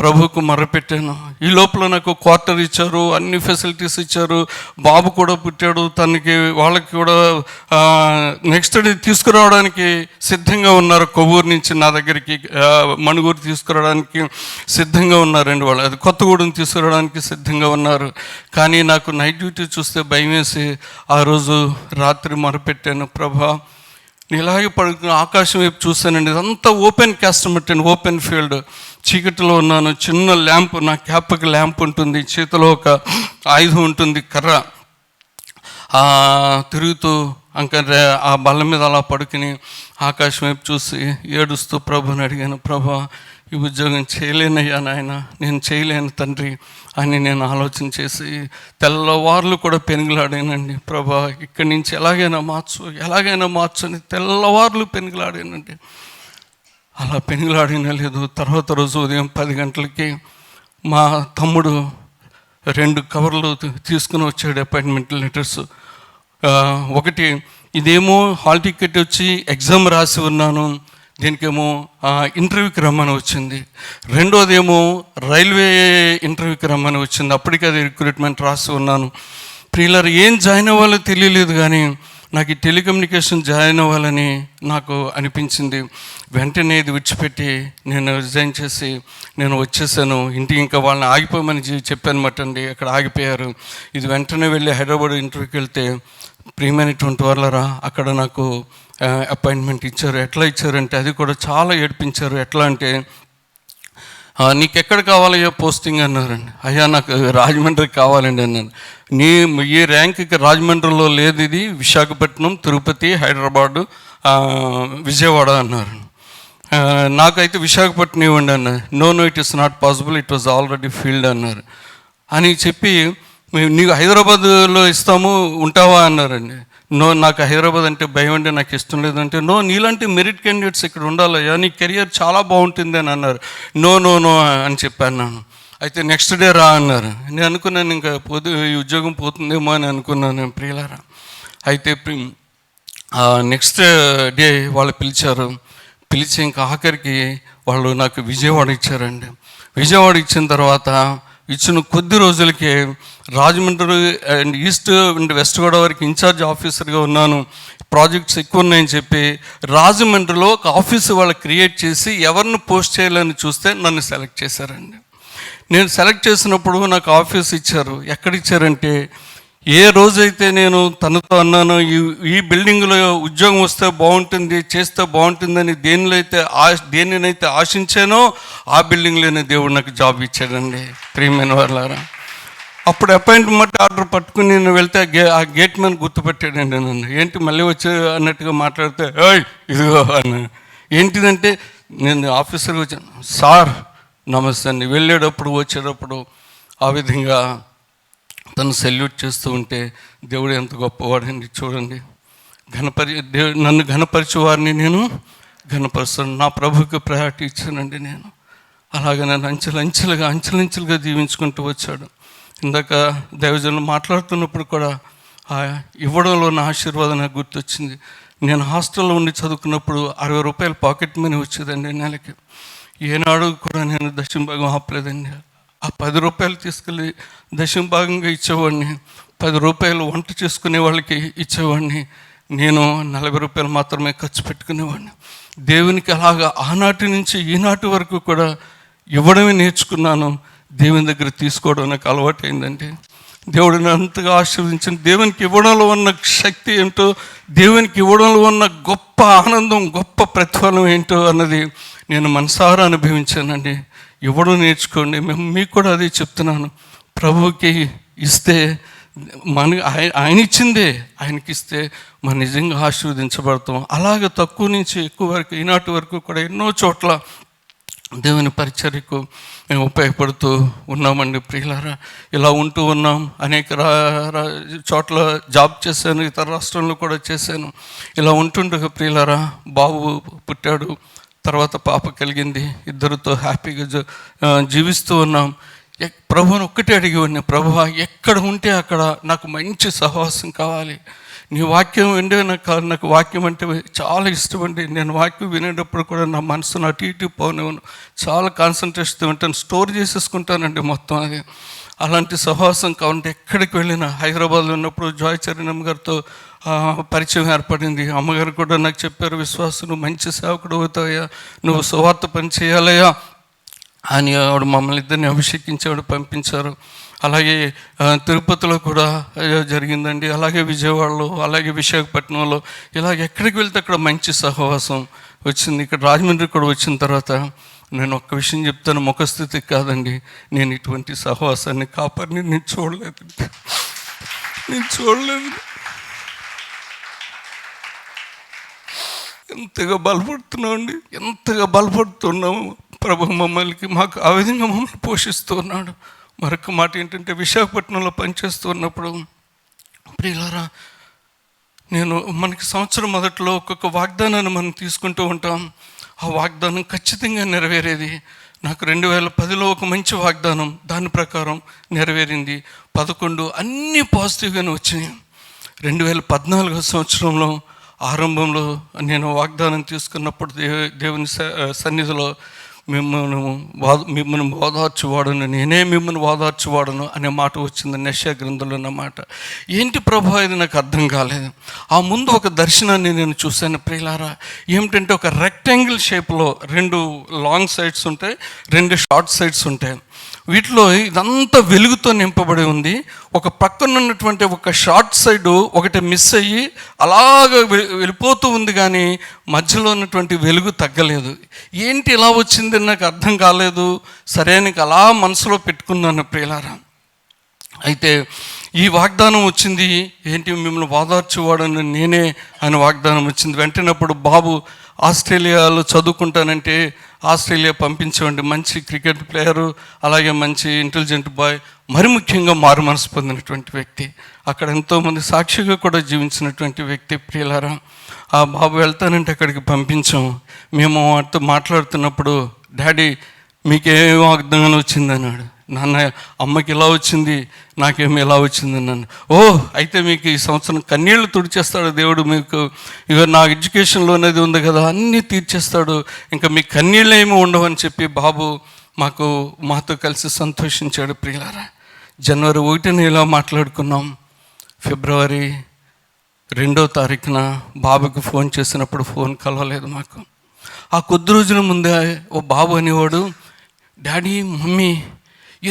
ప్రభువుకు మొరపెట్టాను. ఈ లోపల నాకు క్వార్టర్ ఇచ్చారు, అన్ని ఫెసిలిటీస్ ఇచ్చారు, బాబు కూడా పుట్టాడు. వాళ్ళకి కూడా నెక్స్ట్ డే తీసుకురావడానికి సిద్ధంగా ఉన్నారు. కొవ్వూరు నుంచి నా దగ్గరికి మణుగూరు తీసుకురావడానికి సిద్ధంగా ఉన్నారండి వాళ్ళు, అది కొత్తగూడెం తీసుకురావడానికి సిద్ధంగా ఉన్నారు. కానీ నాకు నైట్ డ్యూటీ చూస్తే భయం వేసి ఆ రోజు రాత్రి మొరపెట్టాను, ప్రభా ఇలాగే పడుకుని ఆకాశం వైపు చూశానండి. ఇదంతా ఓపెన్ కాస్ట్ మట్టండి, ఓపెన్ ఫీల్డ్. చీకటిలో ఉన్నాను, చిన్న ల్యాంప్, నా క్యాప్కి ల్యాంప్ ఉంటుంది, చేతిలో ఒక ఆయుధం ఉంటుంది, కర్ర. తిరుగుతూ ఇంకా ఆ బల్ల మీద అలా పడుకుని ఆకాశం వైపు చూసి ఏడుస్తూ ప్రభుని అడిగాను, ప్రభా ఈ ఉద్యోగం చేయలేనయ్యా నాయన, నేను చేయలేను తండ్రి అని నేను ఆలోచన చేసి తెల్లవార్లు కూడా పెనుగులాడానండి. ప్రభా ఇక్కడి నుంచి ఎలాగైనా మార్చు అని తెల్లవార్లు పెనుగులాడానండి. అలా పెనుగులాడినా లేదు. తర్వాత రోజు ఉదయం 10 గంటలకి మా తమ్ముడు 2 కవర్లు తీసుకుని వచ్చాడు, అపాయింట్మెంట్ లెటర్స్. ఒకటి ఇదేమో హాల్ టికెట్ వచ్చి ఎగ్జామ్ రాసి ఉన్నాను, దీనికేమో ఇంటర్వ్యూకి రమ్మని వచ్చింది. రెండోదేమో రైల్వే ఇంటర్వ్యూకి రమ్మని వచ్చింది, అప్పటికి అది రిక్రూట్మెంట్ రాసి ఉన్నాను. ప్రియులారా ఏం జాయిన్ అవ్వాలో తెలియలేదు, కానీ నాకు ఈ టెలికమ్యూనికేషన్ జాయిన్ అవ్వాలని నాకు అనిపించింది. వెంటనే ఇది విడిచిపెట్టి నేను రిజైన్ చేసి నేను వచ్చేసాను ఇంటికి. ఇంకా వాళ్ళని ఆగిపోమని చెప్పానమాట అండి, అక్కడ ఆగిపోయారు. ఇది వెంటనే వెళ్ళి హైదరాబాద్ ఇంటర్వ్యూకి వెళ్తే ప్రియమైనటువంటి వాళ్ళరా అక్కడ నాకు అపాయింట్మెంట్ ఇచ్చారు. ఎట్లా ఇచ్చారంటే అది కూడా చాలా ఏడిపించారు. ఎట్లా అంటే నీకు ఎక్కడ కావాలయ్యా పోస్టింగ్ అన్నారండి. అయ్యా నాకు రాజమండ్రికి కావాలండి అన్నాను. ఈ ర్యాంక్కి రాజమండ్రిలో లేదు, ఇది విశాఖపట్నం, తిరుపతి, హైదరాబాదు, విజయవాడ అన్నారు. నాకైతే విశాఖపట్నం ఇవ్వండి అన్నారు. No it is not possible, it was already filled అన్నారు. అని చెప్పి నీకు హైదరాబాద్లో ఇస్తాము ఉంటావా అన్నారండి. నాకు హైదరాబాద్ అంటే భయం అంటే నాకు ఇష్టం లేదంటే, నీలాంటి మెరిట్ క్యాండిడేట్స్ ఇక్కడ ఉండాలయ్యా, నీ కెరియర్ చాలా బాగుంటుంది అని అన్నారు. నో అని చెప్పాను నేను. అయితే నెక్స్ట్ డే రా అన్నారు. నేను అనుకున్నాను ఇంకా ఈ ఉద్యోగం పోతుందేమో అని అనుకున్నాను ప్రియులారా. అయితే నెక్స్ట్ డే వాళ్ళు పిలిచి ఇంకా ఆఖరికి వాళ్ళు నాకు విజయవాడ ఇచ్చారండి. విజయవాడ ఇచ్చిన తర్వాత ఇచ్చిన కొద్ది రోజులకే Rajahmundry and east and west గోదావరికి ఇన్ఛార్జ్ ఆఫీసర్గా ఉన్నాను. ప్రాజెక్ట్స్ ఎక్కువ ఉన్నాయని చెప్పి రాజమండ్రిలో ఒక ఆఫీస్ వాళ్ళు క్రియేట్ చేసి ఎవరిని పోస్ట్ చేయాలని చూస్తే నన్ను సెలెక్ట్ చేశారండి. నేను సెలెక్ట్ చేసినప్పుడు నాకు ఆఫీస్ ఇచ్చారు. ఎక్కడ ఇచ్చారంటే, ఏ రోజైతే నేను తనతో అన్నాను ఈ బిల్డింగ్లో ఉద్యోగం వస్తే బాగుంటుంది, చేస్తే బాగుంటుందని దేనినైతే ఆశించానో ఆ బిల్డింగ్లోనే దేవుడు నాకు జాబ్ ఇచ్చాడండి. ప్రియమైన వాళ్ళారా, అప్పుడు అపాయింట్మెంట్ ఆర్డర్ పట్టుకుని నేను వెళ్తే ఆ గేట్ మ్యాన్ గుర్తుపెట్టాడండి నన్ను. ఏంటి మళ్ళీ వచ్చి అన్నట్టుగా మాట్లాడితే, ఇదిగో అన్న ఏంటిదంటే నేను ఆఫీసర్కి వచ్చాను, సార్ నమస్తే అండి. వెళ్ళేటప్పుడు వచ్చేటప్పుడు ఆ విధంగా తను సెల్యూట్ చేస్తూ ఉంటే దేవుడు ఎంత గొప్పవాడండి చూడండి. నన్ను ఘనపరిచే వారిని నేను ఘనపరుస్తాను. నా ప్రభుకి ప్రయారిటీ ఇచ్చానండి నేను. అలాగే నన్ను అంచెలంచెలుగా దీవించుకుంటూ వచ్చాడు. ఇందాక దైవజనులు మాట్లాడుతున్నప్పుడు కూడా ఆ ఇవ్వడంలో నా ఆశీర్వాదం నాకు గుర్తొచ్చింది. నేను హాస్టల్లో ఉండి చదువుకున్నప్పుడు 60 రూపాయలు పాకెట్ మనీ వచ్చేదండి నెలకి. ఏనాడు కూడా నేను దశంభాగం ఆపలేదండి. ఆ 10 రూపాయలు తీసుకెళ్ళి దశంభాగంగా ఇచ్చేవాడిని. 10 రూపాయలు వంట చేసుకునే వాళ్ళకి ఇచ్చేవాడిని. నేను 40 రూపాయలు మాత్రమే ఖర్చు పెట్టుకునేవాడిని. దేవునికి అలాగా ఆనాటి నుంచి ఈనాటి వరకు కూడా ఇవ్వడమే నేర్చుకున్నాను. దేవుని దగ్గర తీసుకోవడం నాకు అలవాటు అయిందండి. దేవుడిని అంతగా ఆశీర్వదించిన, దేవునికి ఇవ్వడంలో ఉన్న శక్తి ఏంటో, దేవునికి ఇవ్వడంలో ఉన్న గొప్ప ఆనందం, గొప్ప ప్రతిఫలం ఏంటో అన్నది నేను మనసారా అనుభవించానండి. ఇవ్వడం నేర్చుకోండి. మీకు కూడా అదే చెప్తున్నాను. ప్రభువుకి ఇస్తే ఆయన ఇచ్చిందే ఆయనకి ఇస్తే మనం నిజంగా ఆశీర్వదించబడతాం. అలాగే తక్కువ నుంచి ఎక్కువ వరకు ఈనాటి వరకు కూడా ఎన్నో చోట్ల దేవుని పరిచర్యకు మేము ఉపయోగపడుతూ ఉన్నామండి ప్రియులారా. ఇలా ఉంటూ ఉన్నాం. అనేక చోట్ల జాబ్ చేశాను, ఇతర రాష్ట్రంలో కూడా చేశాను. ఇలా ఉంటుండగా ప్రియులారా బాబు పుట్టాడు, తర్వాత పాప కలిగింది. ఇద్దరితో హ్యాపీగా జీవిస్తూ ఉన్నాం. ప్రభువుని ఒక్కటే అడిగేవాడిని, ప్రభువా ఎక్కడ ఉంటే అక్కడ నాకు మంచి సహవాసం కావాలి. నీ వాక్యం వింటే నాకు వాక్యం అంటే చాలా ఇష్టం అండి. నేను వాక్యం వినేటప్పుడు కూడా నా మనసును అటు ఇటు పోనివ్వను. చాలా కాన్సన్ట్రేషన్తో వింటాను, స్టోర్ చేసేసుకుంటానండి మొత్తం అది. అలాంటి సహవాసం కావాలంటే ఎక్కడికి వెళ్ళినా, హైదరాబాద్లో ఉన్నప్పుడు జాయ్ చరణ్ గారితో పరిచయం ఏర్పడింది. అమ్మగారు కూడా నాకు చెప్పారు, విశ్వాసం నువ్వు మంచి సేవకుడు అవుతాయా, నువ్వు సువార్త పని చేయాలయ్యా అని ఆవిడ మమ్మల్ని ఇద్దరిని అభిషేకించేవాడు పంపించారు. అలాగే తిరుపతిలో కూడా జరిగిందండి, అలాగే విజయవాడలో, అలాగే విశాఖపట్నంలో, ఇలాగ ఎక్కడికి వెళ్తే అక్కడ మంచి సహవాసం వచ్చింది. ఇక్కడ రాజమండ్రి కూడా వచ్చిన తర్వాత నేను ఒక్క విషయం చెప్తాను, ముఖస్థితి కాదండి, నేను ఇటువంటి సహవాసాన్ని కాపాడిని నేను చూడలేదు. ఎంతగా బలపడుతున్నామండి, ఎంతగా బలపడుతున్నాము. ప్రభు మాకు ఆ విధంగా మమ్మల్ని పోషిస్తూ ఉన్నాడు. మరొక మాట ఏంటంటే, విశాఖపట్నంలో పనిచేస్తూ ఉన్నప్పుడు ప్రియులారా, మనకి సంవత్సరం మొదట్లో ఒక్కొక్క వాగ్దానాన్ని మనం తీసుకుంటూ ఉంటాం. ఆ వాగ్దానం ఖచ్చితంగా నెరవేరేది. నాకు 2010లో ఒక మంచి వాగ్దానం, దాని ప్రకారం నెరవేరింది. 11 అన్నీ పాజిటివ్గానే వచ్చినాయి. 2014 సంవత్సరంలో ఆరంభంలో నేను వాగ్దానం తీసుకున్నప్పుడు దేవుని సన్నిధిలో మిమ్మల్ని ఓదార్చువాడను, నేనే మిమ్మల్ని ఓదార్చువాడను అనే మాట వచ్చింది యెషయా గ్రంథంలో ఉన్న మాట. ఏంటి ప్రభు ఇది నాకు అర్థం కాలేదు. ఆ ముందు ఒక దర్శనాన్ని నేను చూశాను ప్రియులారా. ఏమిటంటే, ఒక రెక్టాంగిల్ షేప్లో 2 లాంగ్ సైడ్స్ ఉంటాయి, 2 షార్ట్ సైడ్స్ ఉంటాయి. వీటిలో ఇదంతా వెలుగుతో నింపబడి ఉంది. ఒక పక్కన ఉన్నటువంటి ఒక షార్ట్ సైడు ఒకటి మిస్ అయ్యి అలాగ వెళ్ళిపోతూ ఉంది, కానీ మధ్యలో ఉన్నటువంటి వెలుగు తగ్గలేదు. ఏంటి ఇలా వచ్చింది నాకు అర్థం కాలేదు. సరైనకి అలా మనసులో పెట్టుకున్నాను ప్రియులారా. అయితే ఈ వాగ్దానం వచ్చింది, ఏంటి మిమ్మల్ని ఓదార్చువాడని నేనే అని వాగ్దానం వచ్చింది. వెంటనేప్పుడు బాబు ఆస్ట్రేలియాలో చదువుకుంటానంటే ఆస్ట్రేలియా పంపించేవండి. మంచి క్రికెట్ ప్లేయరు, అలాగే మంచి ఇంటెలిజెంట్ బాయ్, మరి ముఖ్యంగా మారు మనసు పొందినటువంటి వ్యక్తి, అక్కడ ఎంతోమంది సాక్షిగా కూడా జీవించినటువంటి వ్యక్తి ప్రియులారా. ఆ బాబు వెళ్తానంటే అక్కడికి పంపించాం. మేము వాటితో మాట్లాడుతున్నప్పుడు, డాడీ మీకేం వాగ్దానం వచ్చింది అన్నాడు. నాన్న అమ్మకి ఇలా వచ్చింది, నాకేమో ఇలా వచ్చింది అన్నాను. అయితే మీకు ఈ సంవత్సరం కన్నీళ్ళు తుడిచేస్తాడు దేవుడు, మీకు ఇక నా ఎడ్యుకేషన్లో అనేది ఉంది కదా, అన్నీ తీర్చేస్తాడు, ఇంకా మీకు కన్నీళ్ళు ఏమీ ఉండవని చెప్పి బాబు మాతో కలిసి సంతోషించాడు ప్రియులారా. జనవరి 1న ఇలా మాట్లాడుకున్నాం. ఫిబ్రవరి 2వ తారీఖున బాబుకి ఫోన్ చేసినప్పుడు ఫోన్ కలవలేదు మాకు. ఆ కొద్ది రోజుల ముందే ఓ బాబు అనేవాడు, డాడీ మమ్మీ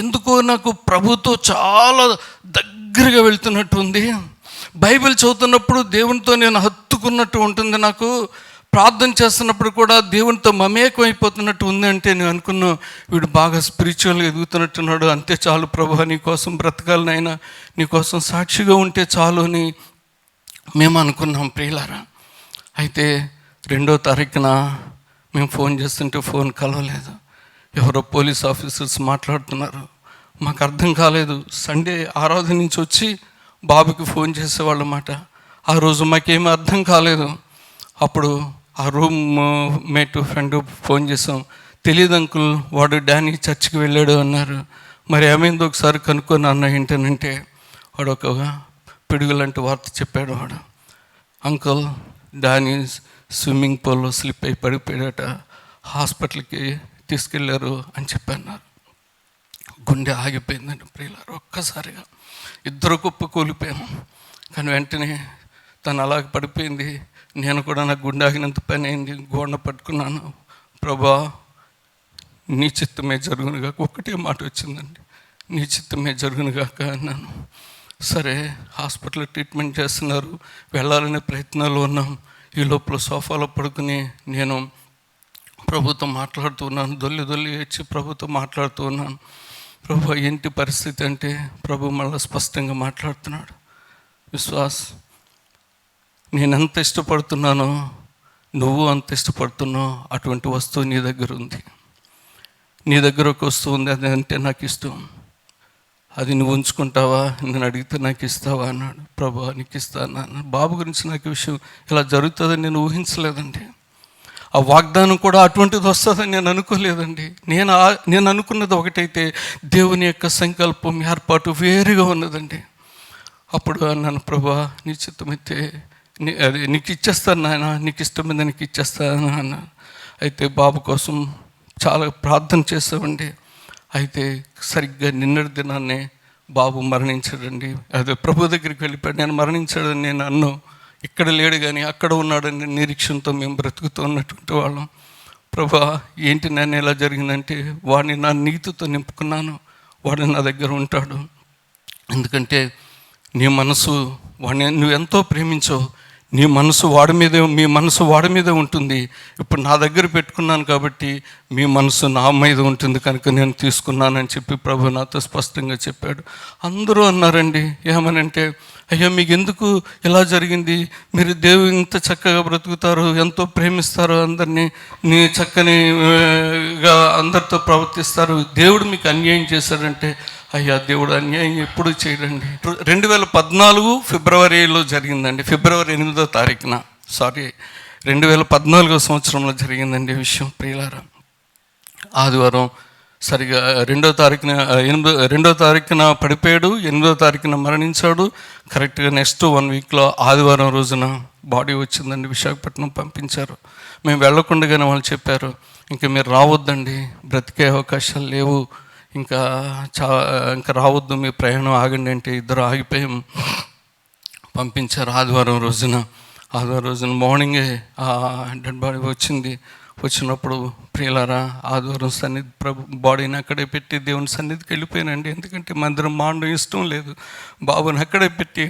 ఎందుకో నాకు ప్రభుతో చాలా దగ్గరగా వెళ్తున్నట్టు ఉంది, బైబిల్ చదువుతున్నప్పుడు దేవునితో నేను హత్తుకున్నట్టు ఉంటుంది, నాకు ప్రార్థన చేస్తున్నప్పుడు కూడా దేవునితో మమేకం అయిపోతున్నట్టు ఉంది. అంటే నేను అనుకున్నా, వీడు బాగా స్పిరిచువల్గా ఎదుగుతున్నట్టున్నాడు, అంతే చాలు ప్రభు, నీ కోసం బ్రతకాలి నాయనా, నీ కోసం సాక్షిగా ఉంటే చాలు అని మేము అనుకున్నాం ప్రియులారా. అయితే 2వ తారీఖున మేము ఫోన్ చేస్తుంటే ఫోన్ కలవలేదు. ఎవరో పోలీస్ ఆఫీసర్స్ మాట్లాడుతున్నారు. మాకు అర్థం కాలేదు. సండే ఆరాధన నుంచి వచ్చి బాబుకి ఫోన్ చేసేవాళ్ళు మాట. ఆ రోజు మాకేమీ అర్థం కాలేదు. అప్పుడు ఆ రూమ్ మేట్ ఫ్రెండ్ ఫోన్ చేసాం. తెలియదు అంకుల్, వాడు డానీ చర్చికి వెళ్ళాడు అన్నారు. మరి ఏమైందో ఒకసారి కనుక్కొని అన్న ఏంటనంటే వాడు ఒక పిడుగులాంటి వార్త చెప్పాడు. వాడు, అంకుల్ డానీ స్విమ్మింగ్ పూల్లో స్లిప్ అయి పడిపోయాడట, హాస్పిటల్కి తీసుకెళ్ళారు అని చెప్పన్నారు. గుండె ఆగిపోయిందండి ప్రియులారా. ఒక్కసారిగా ఇద్దరు కుప్ప కూలిపోయాము. కానీ వెంటనే తను అలాగ పడిపోయింది. నేను కూడా నాకు గుండె ఆగినంత పని అయింది. గోడ పట్టుకున్నాను. ప్రభా నీ చిత్తమే జరుగునుగాక. ఒక్కటే మాట వచ్చిందండి, నీ చిత్తమే జరుగునుగాక అన్నాను. సరే, హాస్పిటల్లో ట్రీట్మెంట్ చేస్తున్నారు, వెళ్ళాలనే ప్రయత్నాలు ఉన్నాం. ఈ లోపల సోఫాలో పడుకుని నేను ప్రభుతో మాట్లాడుతూ ఉన్నాను. దొల్లి వచ్చి ప్రభుతో మాట్లాడుతూ ఉన్నాను. ప్రభు ఏంటి పరిస్థితి అంటే ప్రభు మళ్ళీ స్పష్టంగా మాట్లాడుతున్నాడు. విశ్వాస్, నేను ఎంత ఇష్టపడుతున్నానో నువ్వు అంత ఇష్టపడుతున్నావు. అటువంటి వస్తువు నీ దగ్గర ఉంది. నీ దగ్గర ఒక వస్తువు ఉంది, అది అంటే నాకు ఇష్టం. అది నువ్వు ఉంచుకుంటావా, నేను అడిగితే నాకు ఇస్తావా అన్నాడు. ప్రభు నీకు ఇస్తాను అన్నాడు. బాబు గురించి నాకు విషయం ఇలా జరుగుతుందని నేను ఊహించలేదండి. ఆ వాగ్దానం కూడా అటువంటిది వస్తుందని నేను అనుకోలేదండి. నేను అనుకున్నది ఒకటైతే దేవుని యొక్క సంకల్పం ఏర్పాటు వేరుగా ఉన్నదండి. అప్పుడు అన్నాను, ప్రభా నీ చిత్తమైతే అది నీకు ఇచ్చేస్తాను నాయన, నీకు ఇష్టమైంది నీకు ఇచ్చేస్తాను అన్న. అయితే బాబు కోసం చాలా ప్రార్థన చేసామండి. అయితే సరిగ్గా నిన్నటి దినాన్నే బాబు మరణించాడండి. అదే ప్రభు దగ్గరికి వెళ్ళిపోయాడు. నేను మరణించాడని నేను అన్ను, ఇక్కడ లేడు కానీ అక్కడ ఉన్నాడని నిరీక్షణతో మేము బ్రతుకుతూ ఉన్నటువంటి వాళ్ళం. ప్రభా ఏంటి నేను ఎలా జరిగిందంటే, వాడిని నా నీతితో నింపుకున్నాను. వాడు నా దగ్గర ఉంటాడు. ఎందుకంటే నీ మనసు వాడిని నువ్వు ఎంతో ప్రేమించావు. నీ మనసు మీ మనసు వాడి మీదే ఉంటుంది. ఇప్పుడు నా దగ్గర పెట్టుకున్నాను కాబట్టి మీ మనసు నా మీద ఉంటుంది కనుక నేను తీసుకున్నానని చెప్పి ప్రభు నాతో స్పష్టంగా చెప్పాడు. అందరూ అన్నారండి ఏమనంటే, అయ్యా మీకు ఎందుకు ఇలా జరిగింది, మీరు దేవుడు ఇంత చక్కగా బ్రతుకుతారు, ఎంతో ప్రేమిస్తారు, అందరినీ నీ చక్కనిగా అందరితో ప్రవర్తిస్తారు, దేవుడు మీకు అన్యాయం చేశాడంటే, అయ్యా దేవుడు అన్యాయం ఎప్పుడు చేయడండి. 2014 ఫిబ్రవరిలో జరిగిందండి. ఫిబ్రవరి 8వ తారీఖున 2014 సంవత్సరంలో జరిగిందండి విషయం ప్రియులారా. ఆదివారం సరిగా 2వ తారీఖున పడిపోయాడు, 8వ తారీఖున మరణించాడు. కరెక్ట్గా నెక్స్ట్ 1 వీక్లో ఆదివారం రోజున బాడీ వచ్చిందండి. విశాఖపట్నం పంపించారు. మేము వెళ్ళకుండానే వాళ్ళు చెప్పారు, ఇంకా మీరు రావద్దండి, బ్రతికే అవకాశాలు లేవు, ఇంకా రావద్దు, మీ ప్రయాణం ఆగండి అంటే ఇద్దరు ఆగిపోయాం. పంపించారు. ఆదివారం రోజున మార్నింగే ఆ డెడ్ బాడీ వచ్చినప్పుడు ప్రియులారా, ఆదివారం సన్నిధి బాడీని అక్కడే పెట్టి దేవుని సన్నిధికి వెళ్ళిపోయానండి. ఎందుకంటే మందిరం మాండం ఇష్టం లేదు. బాబుని అక్కడే పెట్టి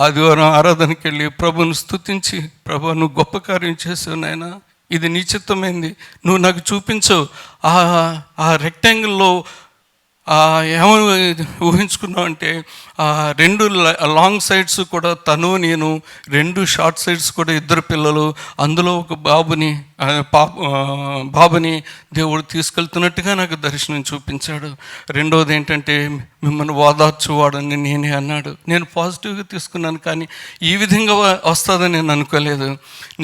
ఆదివారం ఆరాధనకి వెళ్ళి ప్రభుని స్తుతించి, ప్రభు నువ్వు గొప్ప కార్యం చేసావు నాయన, ఇది నీ చిత్తమైంది, నువ్వు నాకు చూపించవు. ఆ రెక్టాంగిల్లో ఏమని ఊహించుకున్నావు అంటే, 2 లాంగ్ సైడ్స్ కూడా తను నేను, 2 షార్ట్ సైడ్స్ కూడా 2 పిల్లలు, అందులో ఒక బాబుని దేవుడు తీసుకెళ్తున్నట్టుగా నాకు దర్శనం చూపించాడు. రెండవది ఏంటంటే, మిమ్మల్ని ఓదార్చువాడని నేనే అన్నాడు. నేను పాజిటివ్గా తీసుకున్నాను, కానీ ఈ విధంగా వస్తుందని నేను అనుకోలేదు.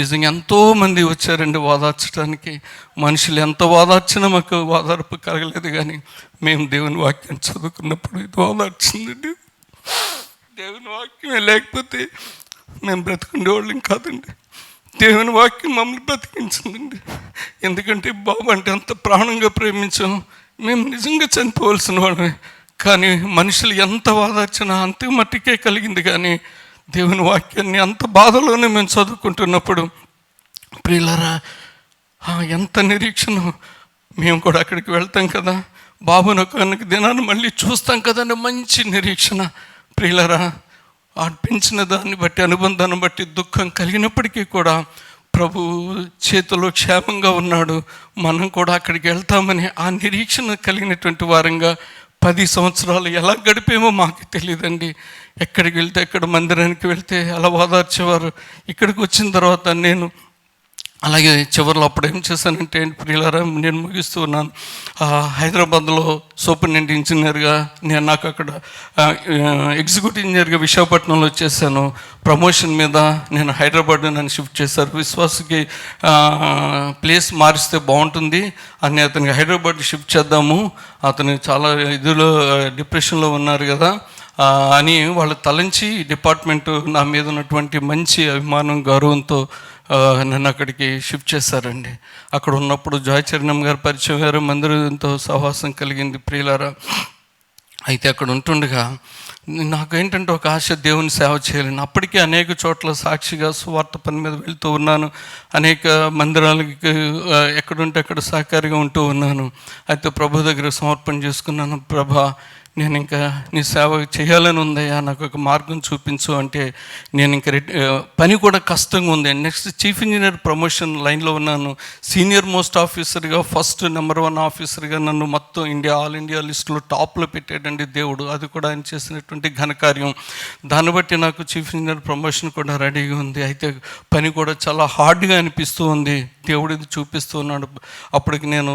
నిజంగా ఎంతోమంది వచ్చారండి ఓదార్చడానికి. మనుషులు ఎంత ఓదార్చినా మాకు ఓదార్పు కలగలేదు, కానీ మేము దేవుని వాక్యం చదువుకున్నప్పుడు ఇది ఓదార్చిందండి. దేవుని వాక్యమే లేకపోతే మేము బ్రతుకుండేవాళ్ళం కాదండి. దేవుని వాక్యం మమ్మల్ని బ్రతికించిందండి. ఎందుకంటే బాబు అంటే అంత ప్రాణంగా ప్రేమించాం. మేము నిజంగా చనిపోవలసిన వాళ్ళమే, కానీ మనుషులు ఎంత ఓదార్చినా అంతే మట్టికే కలిగింది. కానీ దేవుని వాక్యాన్ని అంత బాధలోనే మేము చదువుకుంటున్నప్పుడు ప్రియులారా, ఎంత నిరీక్షణ. మేము కూడా అక్కడికి వెళ్తాం కదా, బాబును ఒక దినాన్ని మళ్ళీ చూస్తాం కదండి, మంచి నిరీక్షణ ప్రియులారా. పెంచిన దాన్ని బట్టి, అనుబంధాన్ని బట్టి దుఃఖం కలిగినప్పటికీ కూడా ప్రభు చేతిలో క్షేమంగా ఉన్నాడు, మనం కూడా అక్కడికి వెళ్తామని ఆ నిరీక్షణ కలిగినటువంటి వారంగా 10 సంవత్సరాలు ఎలా గడిపేమో మాకు తెలియదండి. ఎక్కడికి వెళ్తే, ఎక్కడ మందిరానికి వెళ్తే అలా ఓదార్చేవారు. ఇక్కడికి వచ్చిన తర్వాత నేను అలాగే చివరిలో అప్పుడు ఏం చేశానంటే ప్రియులారా, నేను ముగిస్తూ ఉన్నాను. హైదరాబాద్లో సూపరింటెండెంట్ ఇంజనీర్గా నాకు అక్కడ ఎగ్జిక్యూటివ్ ఇంజనీర్గా విశాఖపట్నంలో వచ్చేసాను. ప్రమోషన్ మీద నేను హైదరాబాద్ నన్ను షిఫ్ట్ చేశారు. విశ్వాసకి ప్లేస్ మారిస్తే బాగుంటుంది అని అతనికి హైదరాబాద్ షిఫ్ట్ చేద్దాము, అతను చాలా ఇదిలో డిప్రెషన్లో ఉన్నారు కదా అని వాళ్ళు తలంచి డిపార్ట్మెంటు నా మీద ఉన్నటువంటి మంచి అభిమానం గౌరవంతో నన్ను అక్కడికి షిఫ్ట్ చేశారండి. అక్కడ ఉన్నప్పుడు జాయచరణం గారు పరిచయం గారు, మందిరంతో సహవాసం కలిగింది ప్రియులారా. అయితే అక్కడ ఉంటుండగా నాకేంటంటే ఒక ఆశ, దేవుని సేవ చేయాలని. అప్పటికే అనేక చోట్ల సాక్షిగా సువార్త పని మీద వెళ్తూ ఉన్నాను, అనేక మందిరాలకి ఎక్కడుంటే అక్కడ సహకారిగా ఉంటూ ఉన్నాను. అయితే ప్రభు దగ్గర సమర్పణ చేసుకున్నాను. ప్రభా, నేను ఇంకా నీ సేవ చేయాలని ఉందయ్యా, నాకు ఒక మార్గం చూపించు అంటే, నేను ఇంకా పని కూడా కష్టంగా ఉంది. నెక్స్ట్ చీఫ్ ఇంజనీర్ ప్రమోషన్ లైన్లో ఉన్నాను. సీనియర్ మోస్ట్ ఆఫీసర్గా, ఫస్ట్ నెంబర్ 1 ఆఫీసర్గా నన్ను మొత్తం ఇండియా, ఆల్ ఇండియా లిస్టులో టాప్లో పెట్టాడండి దేవుడు. అది కూడా ఆయన చేసినటువంటి ఘనకార్యం. దాన్ని బట్టి నాకు చీఫ్ ఇంజనీర్ ప్రమోషన్ కూడా రెడీగా ఉంది. అయితే పని కూడా చాలా హార్డ్గా అనిపిస్తూ ఉంది. దేవుడు ఇది చూపిస్తూ ఉన్నాడు. అప్పటికి నేను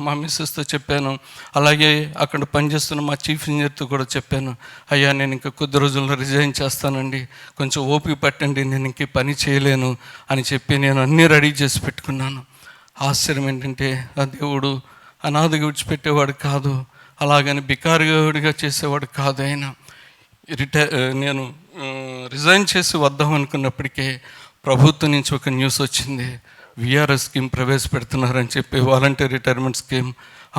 మా మిస్సెస్తో చెప్పాను, అలాగే అక్కడ పనిచేస్తున్న మా చీఫ్ ఇంజనీర్తో కూడా చెప్పాను, అయ్యా నేను ఇంకా కొద్ది రోజుల్లో రిజైన్ చేస్తానండి, కొంచెం ఓపిక పట్టండి, నేను ఇంక పని చేయలేను అని చెప్పి నేను అన్నీ రెడీ చేసి పెట్టుకున్నాను. ఆశ్చర్యం ఏంటంటే ఆ దేవుడు అనాథగా విడిచిపెట్టేవాడు కాదు, అలాగని బికారుగా చేసేవాడు కాదు. ఆయన నేను రిజైన్ చేసి వద్దాం అనుకున్నప్పటికే ప్రభుత్వం నుంచి ఒక న్యూస్ వచ్చింది, విఆర్ఎస్ స్కీమ్ ప్రవేశపెడుతున్నారని చెప్పి, వాలంటీర్ రిటైర్మెంట్ స్కీమ్.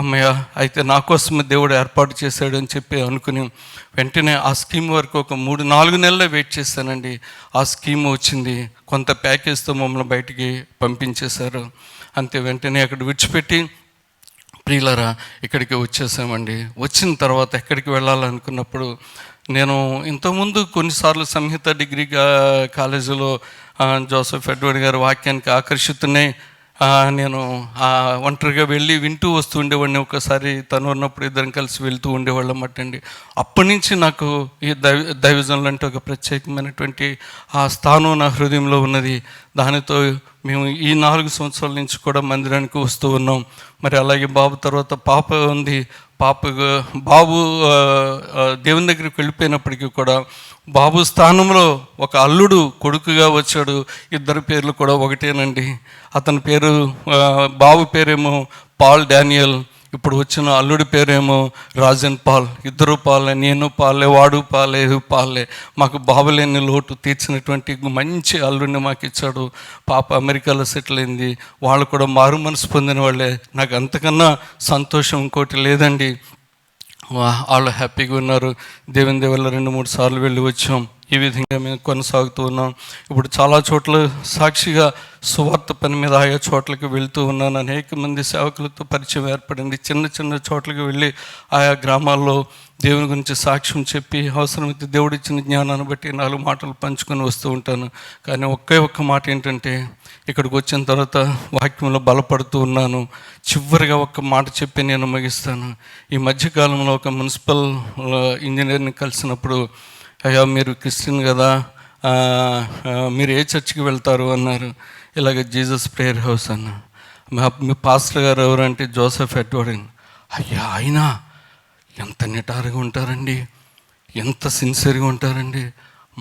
అమ్మయ్య, అయితే నా కోసమే దేవుడు ఏర్పాటు చేశాడు అని చెప్పి అనుకుని వెంటనే ఆ స్కీమ్ వరకు ఒక 3-4 నెలలే వెయిట్ చేశానండి. ఆ స్కీమ్ వచ్చింది, కొంత ప్యాకేజ్తో మమ్మల్ని బయటికి పంపించేశారు. అంతే, వెంటనే అక్కడ విడిచిపెట్టి ప్రియులరా ఇక్కడికి వచ్చేసామండి. వచ్చిన తర్వాత ఎక్కడికి వెళ్ళాలనుకున్నప్పుడు, నేను ఇంతకుముందు కొన్నిసార్లు సంహిత డిగ్రీ కాలేజీలో జోసెఫ్ ఎడ్వర్డ్ గారి వాక్యానికి ఆకర్షితున్నై నేను ఒంటరిగా వెళ్ళి వింటూ వస్తూ ఉండేవాడిని. ఒకసారి తను ఉన్నప్పుడు ఇద్దరం కలిసి వెళ్తూ ఉండేవాళ్ళం అట్టండి. అప్పటి నుంచి నాకు ఈ దైవజనులు అంటే ఒక ప్రత్యేకమైనటువంటి ఆ స్థానం నా హృదయంలో ఉన్నది. దానితో మేము ఈ 4 సంవత్సరాల నుంచి కూడా మందిరానికి వస్తూ ఉన్నాం. మరి అలాగే బాబు తర్వాత పాప ఉంది. బాబు దేవుని దగ్గరికి వెళ్ళిపోయినప్పటికీ కూడా బాబు స్థానంలో ఒక అల్లుడు కొడుకుగా వచ్చాడు. ఇద్దరు పేర్లు కూడా ఒకటేనండి. అతని పేరు, బాబు పేరేమో పాల్ డానియల్, ఇప్పుడు వచ్చిన అల్లుడి పేరేమో రాజన్ పాల్. ఇద్దరు పాలే, నేను పాలే, వాడు పాలే, పాలే. మాకు బాబులేని లోటు తీర్చినటువంటి మంచి అల్లుడిని మాకు ఇచ్చాడు. పాప అమెరికాలో సెటిల్ అయింది. వాళ్ళు కూడా మారు మనసు పొందిన వాళ్ళే. నాకు అంతకన్నా సంతోషం ఇంకోటి లేదండి. వాళ్ళు హ్యాపీగా ఉన్నారు. దేవుని దేవుళ్ళ 2-3 సార్లు వెళ్ళి వచ్చాం. ఈ విధంగా మేము కొనసాగుతూ ఉన్నాం. ఇప్పుడు చాలా చోట్ల సాక్షిగా సువార్త పని మీద ఆయా చోట్లకి వెళ్తూ ఉన్నాను. అనేక మంది సేవకులతో పరిచయం ఏర్పడింది. చిన్న చిన్న చోట్లకి వెళ్ళి ఆయా గ్రామాల్లో దేవుని గురించి సాక్ష్యం చెప్పి, అవసరమైతే దేవుడిచ్చిన జ్ఞానాన్ని బట్టి 4 మాటలు పంచుకొని వస్తూ ఉంటాను. కానీ ఒక్క మాట ఏంటంటే, ఇక్కడికి వచ్చిన తర్వాత వాక్యంలో బలపడుతూ ఉన్నాను. చివరిగా ఒక్క మాట చెప్పి నేను ముగిస్తాను. ఈ మధ్యకాలంలో ఒక మున్సిపల్ ఇంజనీర్ని కలిసినప్పుడు, అయ్యా మీరు క్రిస్టియన్ కదా, మీరు ఏ చర్చికి వెళ్తారు అన్నారు. ఇలాగ జీసస్ ప్రేయర్ హౌస్ అన్న. మీ పాస్టర్ గారు ఎవరంటే జోసెఫ్ ఎడ్వర్డ్. అయ్యా ఆయన ఎంత నిటారుగా ఉంటారండి, ఎంత సిన్సియర్గా ఉంటారండి.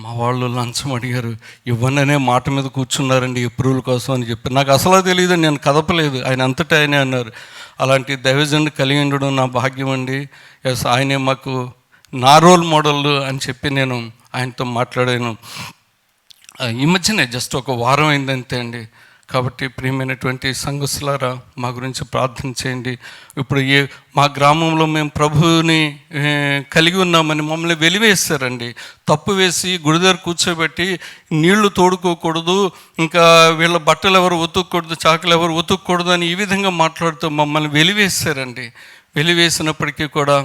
మా వాళ్ళు లంచం అడిగారు, ఇవ్వననే మాట మీద కూర్చున్నారండి అప్రూవల్ కోసం అని చెప్పి. నాకు అసలు తెలియదు, నేను కదపలేదు, ఆయన అంతటా ఆయనే అన్నారు. అలాంటి దైవజనుడు కలిగి ఉండడం నా భాగ్యం అండి. ఎస్, ఆయనే మాకు నా రోల్ మోడల్ అని చెప్పి నేను ఆయనతో మాట్లాడాను. ఈ మధ్యనే జస్ట్ ఒక వారం అయిందంతే అండి. కాబట్టి ప్రియమైనటువంటి సంఘస్థులారా, మా గురించి ప్రార్థన చేయండి. ఇప్పుడు మా గ్రామంలో మేము ప్రభువుని కలిగి ఉన్నామని మమ్మల్ని వెలివేస్తారండి. తప్పు వేసి గుడి దగ్గర కూర్చోబెట్టి నీళ్లు తోడుకోకూడదు, ఇంకా వీళ్ళ బట్టలు ఎవరు ఉతుక్కూడదు, చాకులు ఎవరు ఉతుక్కూడదు అని ఈ విధంగా మాట్లాడుతూ మమ్మల్ని వెలివేస్తారండి. వెలివేసినప్పటికీ కూడా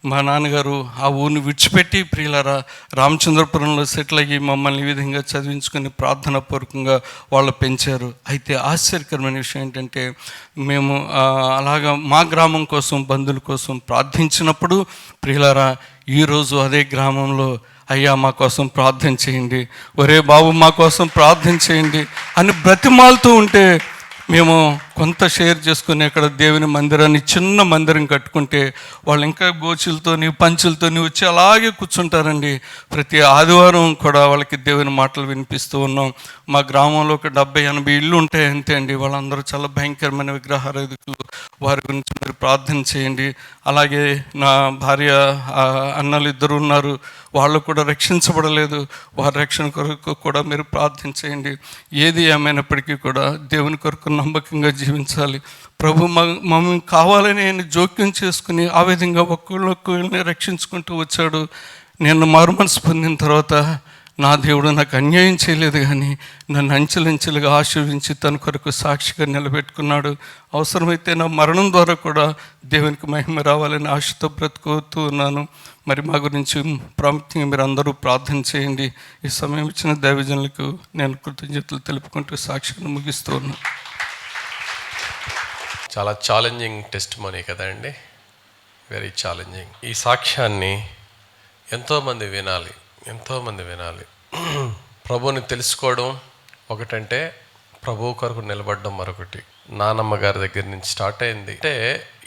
మా నాన్నగారు ఆ ఊరిని విడిచిపెట్టి ప్రియులారా రామచంద్రపురంలో సెటిల్ అయ్యి మమ్మల్ని ఈ విధంగా చదివించుకొని ప్రార్థనాపూర్వకంగా వాళ్ళు పెంచారు. అయితే ఆశ్చర్యకరమైన విషయం ఏంటంటే, మేము అలాగా మా గ్రామం కోసం, బంధువుల కోసం ప్రార్థించినప్పుడు ప్రియులారా ఈరోజు అదే గ్రామంలో అయ్యా మా కోసం ప్రార్థన చేయండి, ఒరే బాబు మా కోసం ప్రార్థన చేయండి అని బ్రతిమాలుతూ ఉంటే మేము కొంత షేర్ చేసుకుని అక్కడ దేవుని మందిరాన్ని, చిన్న మందిరం కట్టుకుంటే వాళ్ళు ఇంకా గోచులతోని పంచులతోని వచ్చి అలాగే కూర్చుంటారండి. ప్రతి ఆదివారం కూడా వాళ్ళకి దేవుని మాటలు వినిపిస్తూ ఉన్నాం. మా గ్రామంలో ఒక 70-80 ఇళ్ళు ఉంటాయి అంతే అండి. వాళ్ళందరూ చాలా భయంకరమైన విగ్రహారాధికులు, వారి గురించి మీరు ప్రార్థన చేయండి. అలాగే నా భార్య అన్నలు ఇద్దరు ఉన్నారు, వాళ్ళు కూడా రక్షించబడలేదు, వారి రక్షణ కొరకు కూడా మీరు ప్రార్థన చేయండి. ఏది ఏమైనప్పటికీ కూడా దేవుని కొరకు నమ్మకంగా జీవించాలి. ప్రభు మమ్మల్ని కావాలని ఆయన జోక్యం చేసుకుని ఆ విధంగా ఒక్కళ్ళొక్కళ్ళని రక్షించుకుంటూ వచ్చాడు. నేను మారుమనసు పొందిన తర్వాత నా దేవుడు నాకు అన్యాయం చేయలేదు, కానీ నన్ను అంచెలంచెలుగా ఆశీర్వించి తన కొరకు సాక్షిగా నిలబెట్టుకున్నాడు. అవసరమైతే నా మరణం ద్వారా కూడా దేవునికి మహిమ రావాలని ఆశతో బ్రతుకుతూ ఉన్నాను. మరి మా గురించి ప్రాముఖ్యంగా మీరు అందరూ ప్రార్థన చేయండి. ఈ సమయం ఇచ్చిన దైవజనులకు నేను కృతజ్ఞతలు తెలుపుకుంటూ సాక్షిని ముగిస్తూ ఉన్నాను. చాలా ఛాలెంజింగ్ టెస్ట్ మనీ కదండి, వెరీ ఛాలెంజింగ్. ఈ సాక్ష్యాన్ని ఎంతోమంది వినాలి, ఎంతోమంది వినాలి. ప్రభువుని తెలుసుకోవడం ఒకటంటే, ప్రభువు కొరకు నిలబడడం మరొకటి. నానమ్మ గారి దగ్గర నుంచి స్టార్ట్ అయింది. అంటే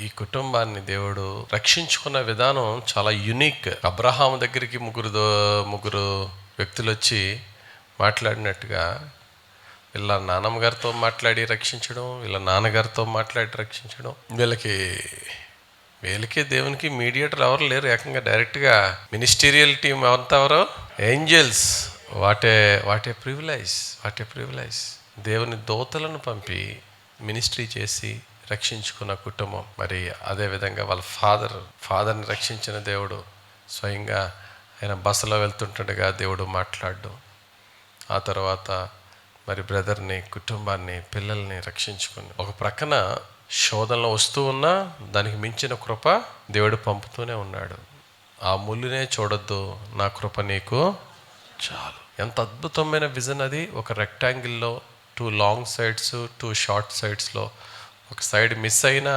ఈ కుటుంబాన్ని దేవుడు రక్షించుకున్న విధానం చాలా యునిక్. అబ్రహాం దగ్గరికి ముగ్గురు వ్యక్తులు వచ్చి మాట్లాడినట్టుగా వీళ్ళ నాన్నమ్మ గారితో మాట్లాడి రక్షించడం, వీళ్ళ నాన్నగారితో మాట్లాడి రక్షించడం. వీళ్ళకి దేవునికి మీడియేటర్ ఎవరు లేరు. ఏకంగా డైరెక్ట్గా మినిస్టీరియల్ టీం అంతా ఎవరు? ఏంజల్స్. What a privilege. దేవుని దూతలను పంపి మినిస్ట్రీ చేసి రక్షించుకున్న కుటుంబం. మరి అదేవిధంగా వాళ్ళ ఫాదర్ని రక్షించిన దేవుడు స్వయంగా ఆయన బస్సులో వెళ్తుంటుండగా దేవుడు మాట్లాడడం. ఆ తర్వాత మరి బ్రదర్ని, కుటుంబాన్ని, పిల్లల్ని రక్షించుకుని ఒక ప్రక్కన శోధనలో వస్తూ ఉన్నా దానికి మించిన కృప దేవుడు పంపుతూనే ఉన్నాడు. ఆ ముళ్ళునే చూడొద్దు, నా కృప నీకు చాలు. ఎంత అద్భుతమైన విజన్ అది. ఒక రెక్టాంగిల్లో 2 లాంగ్ సైడ్స్, 2 షార్ట్ సైడ్స్లో ఒక సైడ్ మిస్ అయిన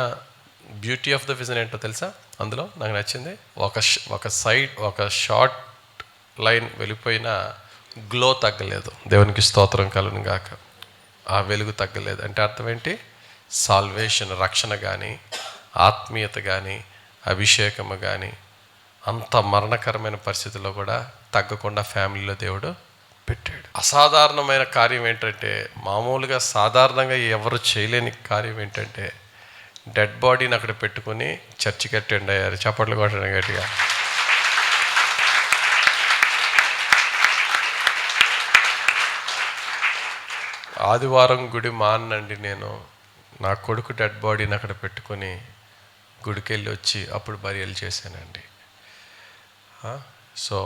బ్యూటీ ఆఫ్ ద విజన్ ఏంటో తెలుసా? అందులో నాకు నచ్చింది, ఒక సైడ్, ఒక షార్ట్ లైన్ వెళ్ళిపోయినా గ్లో తగ్గలేదు. దేవునికి స్తోత్రం కలుగును గాక. ఆ వెలుగు తగ్గలేదు. అంటే అర్థం ఏంటి? సాల్వేషన్, రక్షణ కానీ, ఆత్మీయత కానీ, అభిషేకము కానీ అంత మరణకరమైన పరిస్థితుల్లో కూడా తగ్గకుండా ఫ్యామిలీలో దేవుడు పెట్టాడు. అసాధారణమైన కార్యం ఏంటంటే, మామూలుగా సాధారణంగా ఎవరు చేయలేని కార్యం ఏంటంటే, డెడ్ బాడీని అక్కడ పెట్టుకుని చర్చి కట్టండి అయ్యారు. చప్పట్లు కొట్టండి గట్టిగా. ఆదివారం గుడి మానండి, నేను నా కొడుకు డెడ్ బాడీని అక్కడ పెట్టుకొని గుడికి వెళ్ళి వచ్చి అప్పుడు బరియలు చేశానండి. సో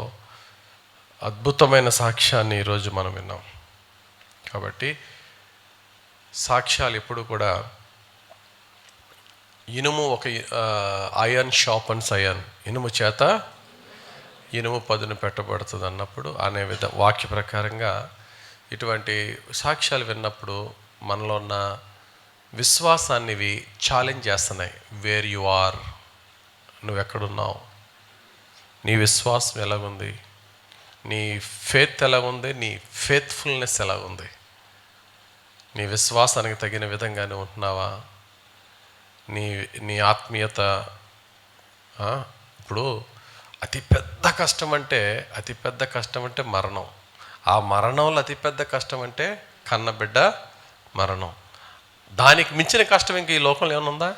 అద్భుతమైన సాక్ష్యాన్ని ఈరోజు మనం విన్నాం. కాబట్టి సాక్ష్యాలు ఎప్పుడు కూడా ఇనుము ఒక అయన్ షార్పన్స్ అయన్, ఇనుము చేత ఇనుము పదును పెట్టబడుతుంది అన్నప్పుడు అనే వాక్య ప్రకారంగా ఇటువంటి సాక్ష్యాలు విన్నప్పుడు మనలో ఉన్న విశ్వాసాన్ని ఇవి ఛాలెంజ్ చేస్తున్నాయి. వేర్ యు ఆర్, నువ్వెక్కడున్నావు, నీ విశ్వాసం ఎలాగుంది, నీ ఫేత్ ఎలాగుంది, నీ ఫేత్ఫుల్నెస్ ఎలాగుంది, నీ విశ్వాసానికి తగిన విధంగానే ఉంటున్నావా, నీ ఆత్మీయత. ఇప్పుడు అతిపెద్ద కష్టం అంటే మరణం. ఆ మరణంలో అతిపెద్ద కష్టం అంటే కన్నబిడ్డ మరణం. దానికి మించిన కష్టం ఇంక ఈ లోకంలో ఏమైనా ఉందా?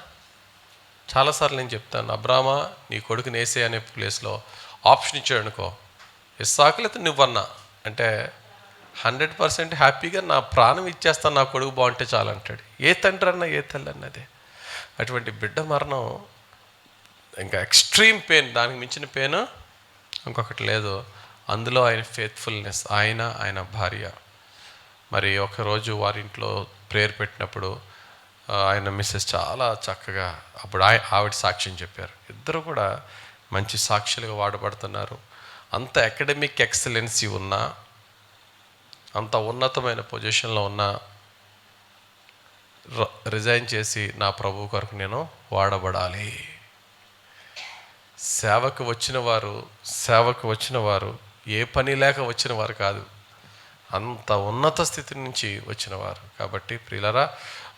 చాలాసార్లు నేను చెప్తాను, అబ్రామా నీ కొడుకుని వేసే అనే ప్లేస్లో ఆప్షన్ ఇచ్చాడు అనుకో, ఇస్సాకు లేకపోతే నువ్వన్నా అంటే 100% హ్యాపీగా నా ప్రాణం ఇచ్చేస్తాను, నా కొడుకు బాగుంటే చాలు అంటాడు. ఏ తండ్రి అన్నా, ఏ తల్లి అన్నదే. అటువంటి బిడ్డ మరణం ఇంకా ఎక్స్ట్రీమ్ పెయిన్, దానికి మించిన పెయిన్ ఇంకొకటి లేదు. అందులో ఆయన ఫేత్ఫుల్నెస్, ఆయన భార్య. మరి ఒకరోజు వారింట్లో ప్రేయర్ పెట్టినప్పుడు ఆయన మిస్సెస్ చాలా చక్కగా అప్పుడు ఆవిడ సాక్ష్యం చెప్పారు. ఇద్దరు కూడా మంచి సాక్షులుగా వాడబడుతున్నారు. అంత అకాడమిక్ ఎక్సలెన్సీ ఉన్నా, అంత ఉన్నతమైన పొజిషన్లో ఉన్నా రిజైన్ చేసి నా ప్రభు కొరకు నేను వాడబడాలి, సేవకు వచ్చిన వారు ఏ పని లేక వచ్చిన వారు కాదు, అంత ఉన్నత స్థితి నుంచి వచ్చినవారు. కాబట్టి ప్రియులరా,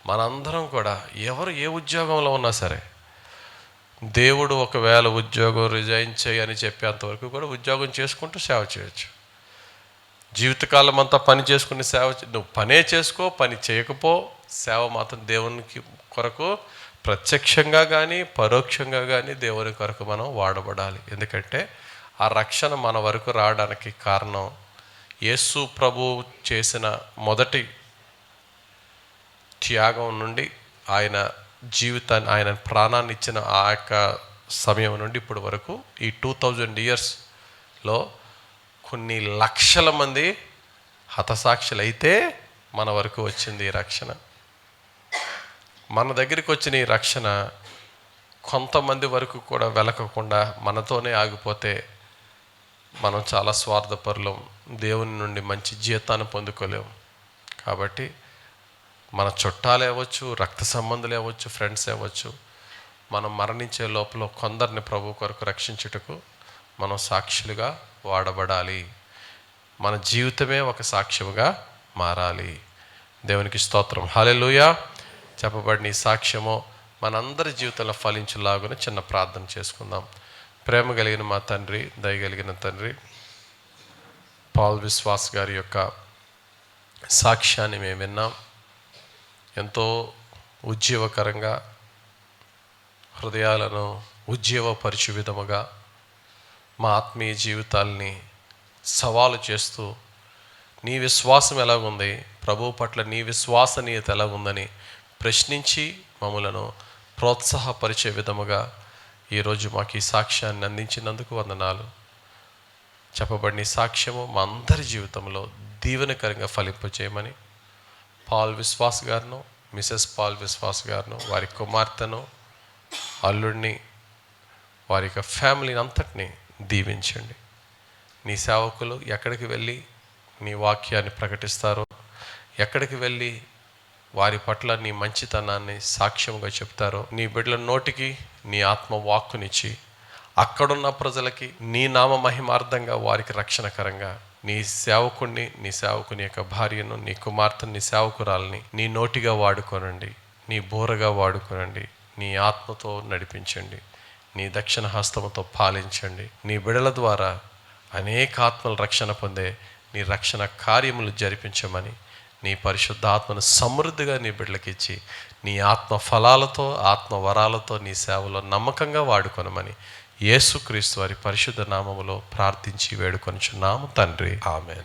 మనందరం కూడా ఎవరు ఏ ఉద్యోగంలో ఉన్నా సరే, దేవుడు ఒకవేళ ఉద్యోగం రిజైన్ చేయని చెప్పేంతవరకు కూడా ఉద్యోగం చేసుకుంటూ సేవ చేయొచ్చు. జీవితకాలం అంతా పని చేసుకుని నువ్వు పనే చేసుకో, పని చేయకపో, సేవ మాత్రం దేవునికి కొరకు ప్రత్యక్షంగా కానీ పరోక్షంగా కానీ దేవుని కొరకు మనం వాడబడాలి. ఎందుకంటే ఆ రక్షణ మన వరకు రావడానికి కారణం యేసు ప్రభు చేసిన మొదటి త్యాగం నుండి, ఆయన జీవితాన్ని, ఆయన ప్రాణాన్ని ఇచ్చిన ఆ యొక్క సమయం నుండి ఇప్పటి వరకు ఈ 2000 yearsలో కొన్ని లక్షల మంది హతసాక్షులైతే మన వరకు వచ్చింది ఈ రక్షణ. మన దగ్గరికి వచ్చిన ఈ రక్షణ కొంతమంది వరకు కూడా వెలకకుండా మనతోనే ఆగిపోతే మనం చాలా స్వార్థపరులం, దేవుని నుండి మంచి జీతాన్ని పొందుకోలేము. కాబట్టి మన చుట్టాలు అవ్వచ్చు, రక్త సంబంధులు అవ్వచ్చు, ఫ్రెండ్స్ అవ్వచ్చు, మనం మరణించే లోపల కొందరిని ప్రభు కొరకు రక్షించుటకు మనం సాక్షులుగా వాడబడాలి. మన జీవితమే ఒక సాక్ష్యముగా మారాలి. దేవునికి స్తోత్రం. హల్లెలూయా. చెప్పబడిన ఈ సాక్ష్యము మనందరి జీవితంలో ఫలించులాగున చిన్న ప్రార్థన చేసుకుందాం. ప్రేమ కలిగిన మా తండ్రి, దయగలిగిన తండ్రి, పాల్ విశ్వాస్ గారి యొక్క సాక్ష్యాన్ని మేము విన్నాం. ఎంతో ఉజ్జీవకరంగా, హృదయాలను ఉజ్జీవపరిచే విధముగా మా ఆత్మీయ జీవితాల్ని సవాలు చేస్తూ, నీ విశ్వాసం ఎలాగుంది, ప్రభువు పట్ల నీ విశ్వసనీయత ఎలాగుందని ప్రశ్నించి మమ్మలను ప్రోత్సాహపరిచే విధముగా ఈరోజు మాకు ఈ సాక్ష్యాన్ని అందించినందుకు వందనాలు. చెప్పబడిన ఈ సాక్ష్యము మా అందరి జీవితంలో దీవెనకరంగా ఫలింపచేయమని పాల్ విశ్వాస్ గారును, మిసెస్ పాల్ విశ్వాస్ గారును, వారి కుమార్తెను, అల్లుడిని, వారి యొక్క ఫ్యామిలీని అంతటినీ దీవించండి. నీ సేవకులు ఎక్కడికి వెళ్ళి నీ వాక్యాన్ని ప్రకటిస్తారో, ఎక్కడికి వెళ్ళి వారి పట్ల నీ మంచితనాన్ని సాక్ష్యంగా చెప్తారో, నీ బిడ్డల నోటికి నీ ఆత్మ వాక్కునిచ్చి అక్కడున్న ప్రజలకి నీ నామ మహిమార్థంగా, వారికి రక్షణకరంగా నీ సేవకుణ్ణి, నీ సేవకుని యొక్క భార్యను, నీ కుమార్తెను, నీ సేవకురాలని నీ నోటిగా వాడుకోనండి, నీ బోరగా వాడుకోనండి. నీ ఆత్మతో నడిపించండి, నీ దక్షిణ హస్తముతో పాలించండి. నీ బిడల ద్వారా అనేక ఆత్మల రక్షణ పొందే నీ రక్షణ కార్యములు జరిపించమని, నీ పరిశుద్ధాత్మను సమృద్ధిగా నీ బిడ్డలకి ఇచ్చి, నీ ఆత్మ ఫలాలతో, ఆత్మ వరాలతో నీ సేవలో నమ్మకంగా వాడుకొనమని యేసుక్రీస్తు వారి పరిశుద్ధ నామములో ప్రార్థించి వేడుకొనుచున్నాము తండ్రి. ఆమేన్.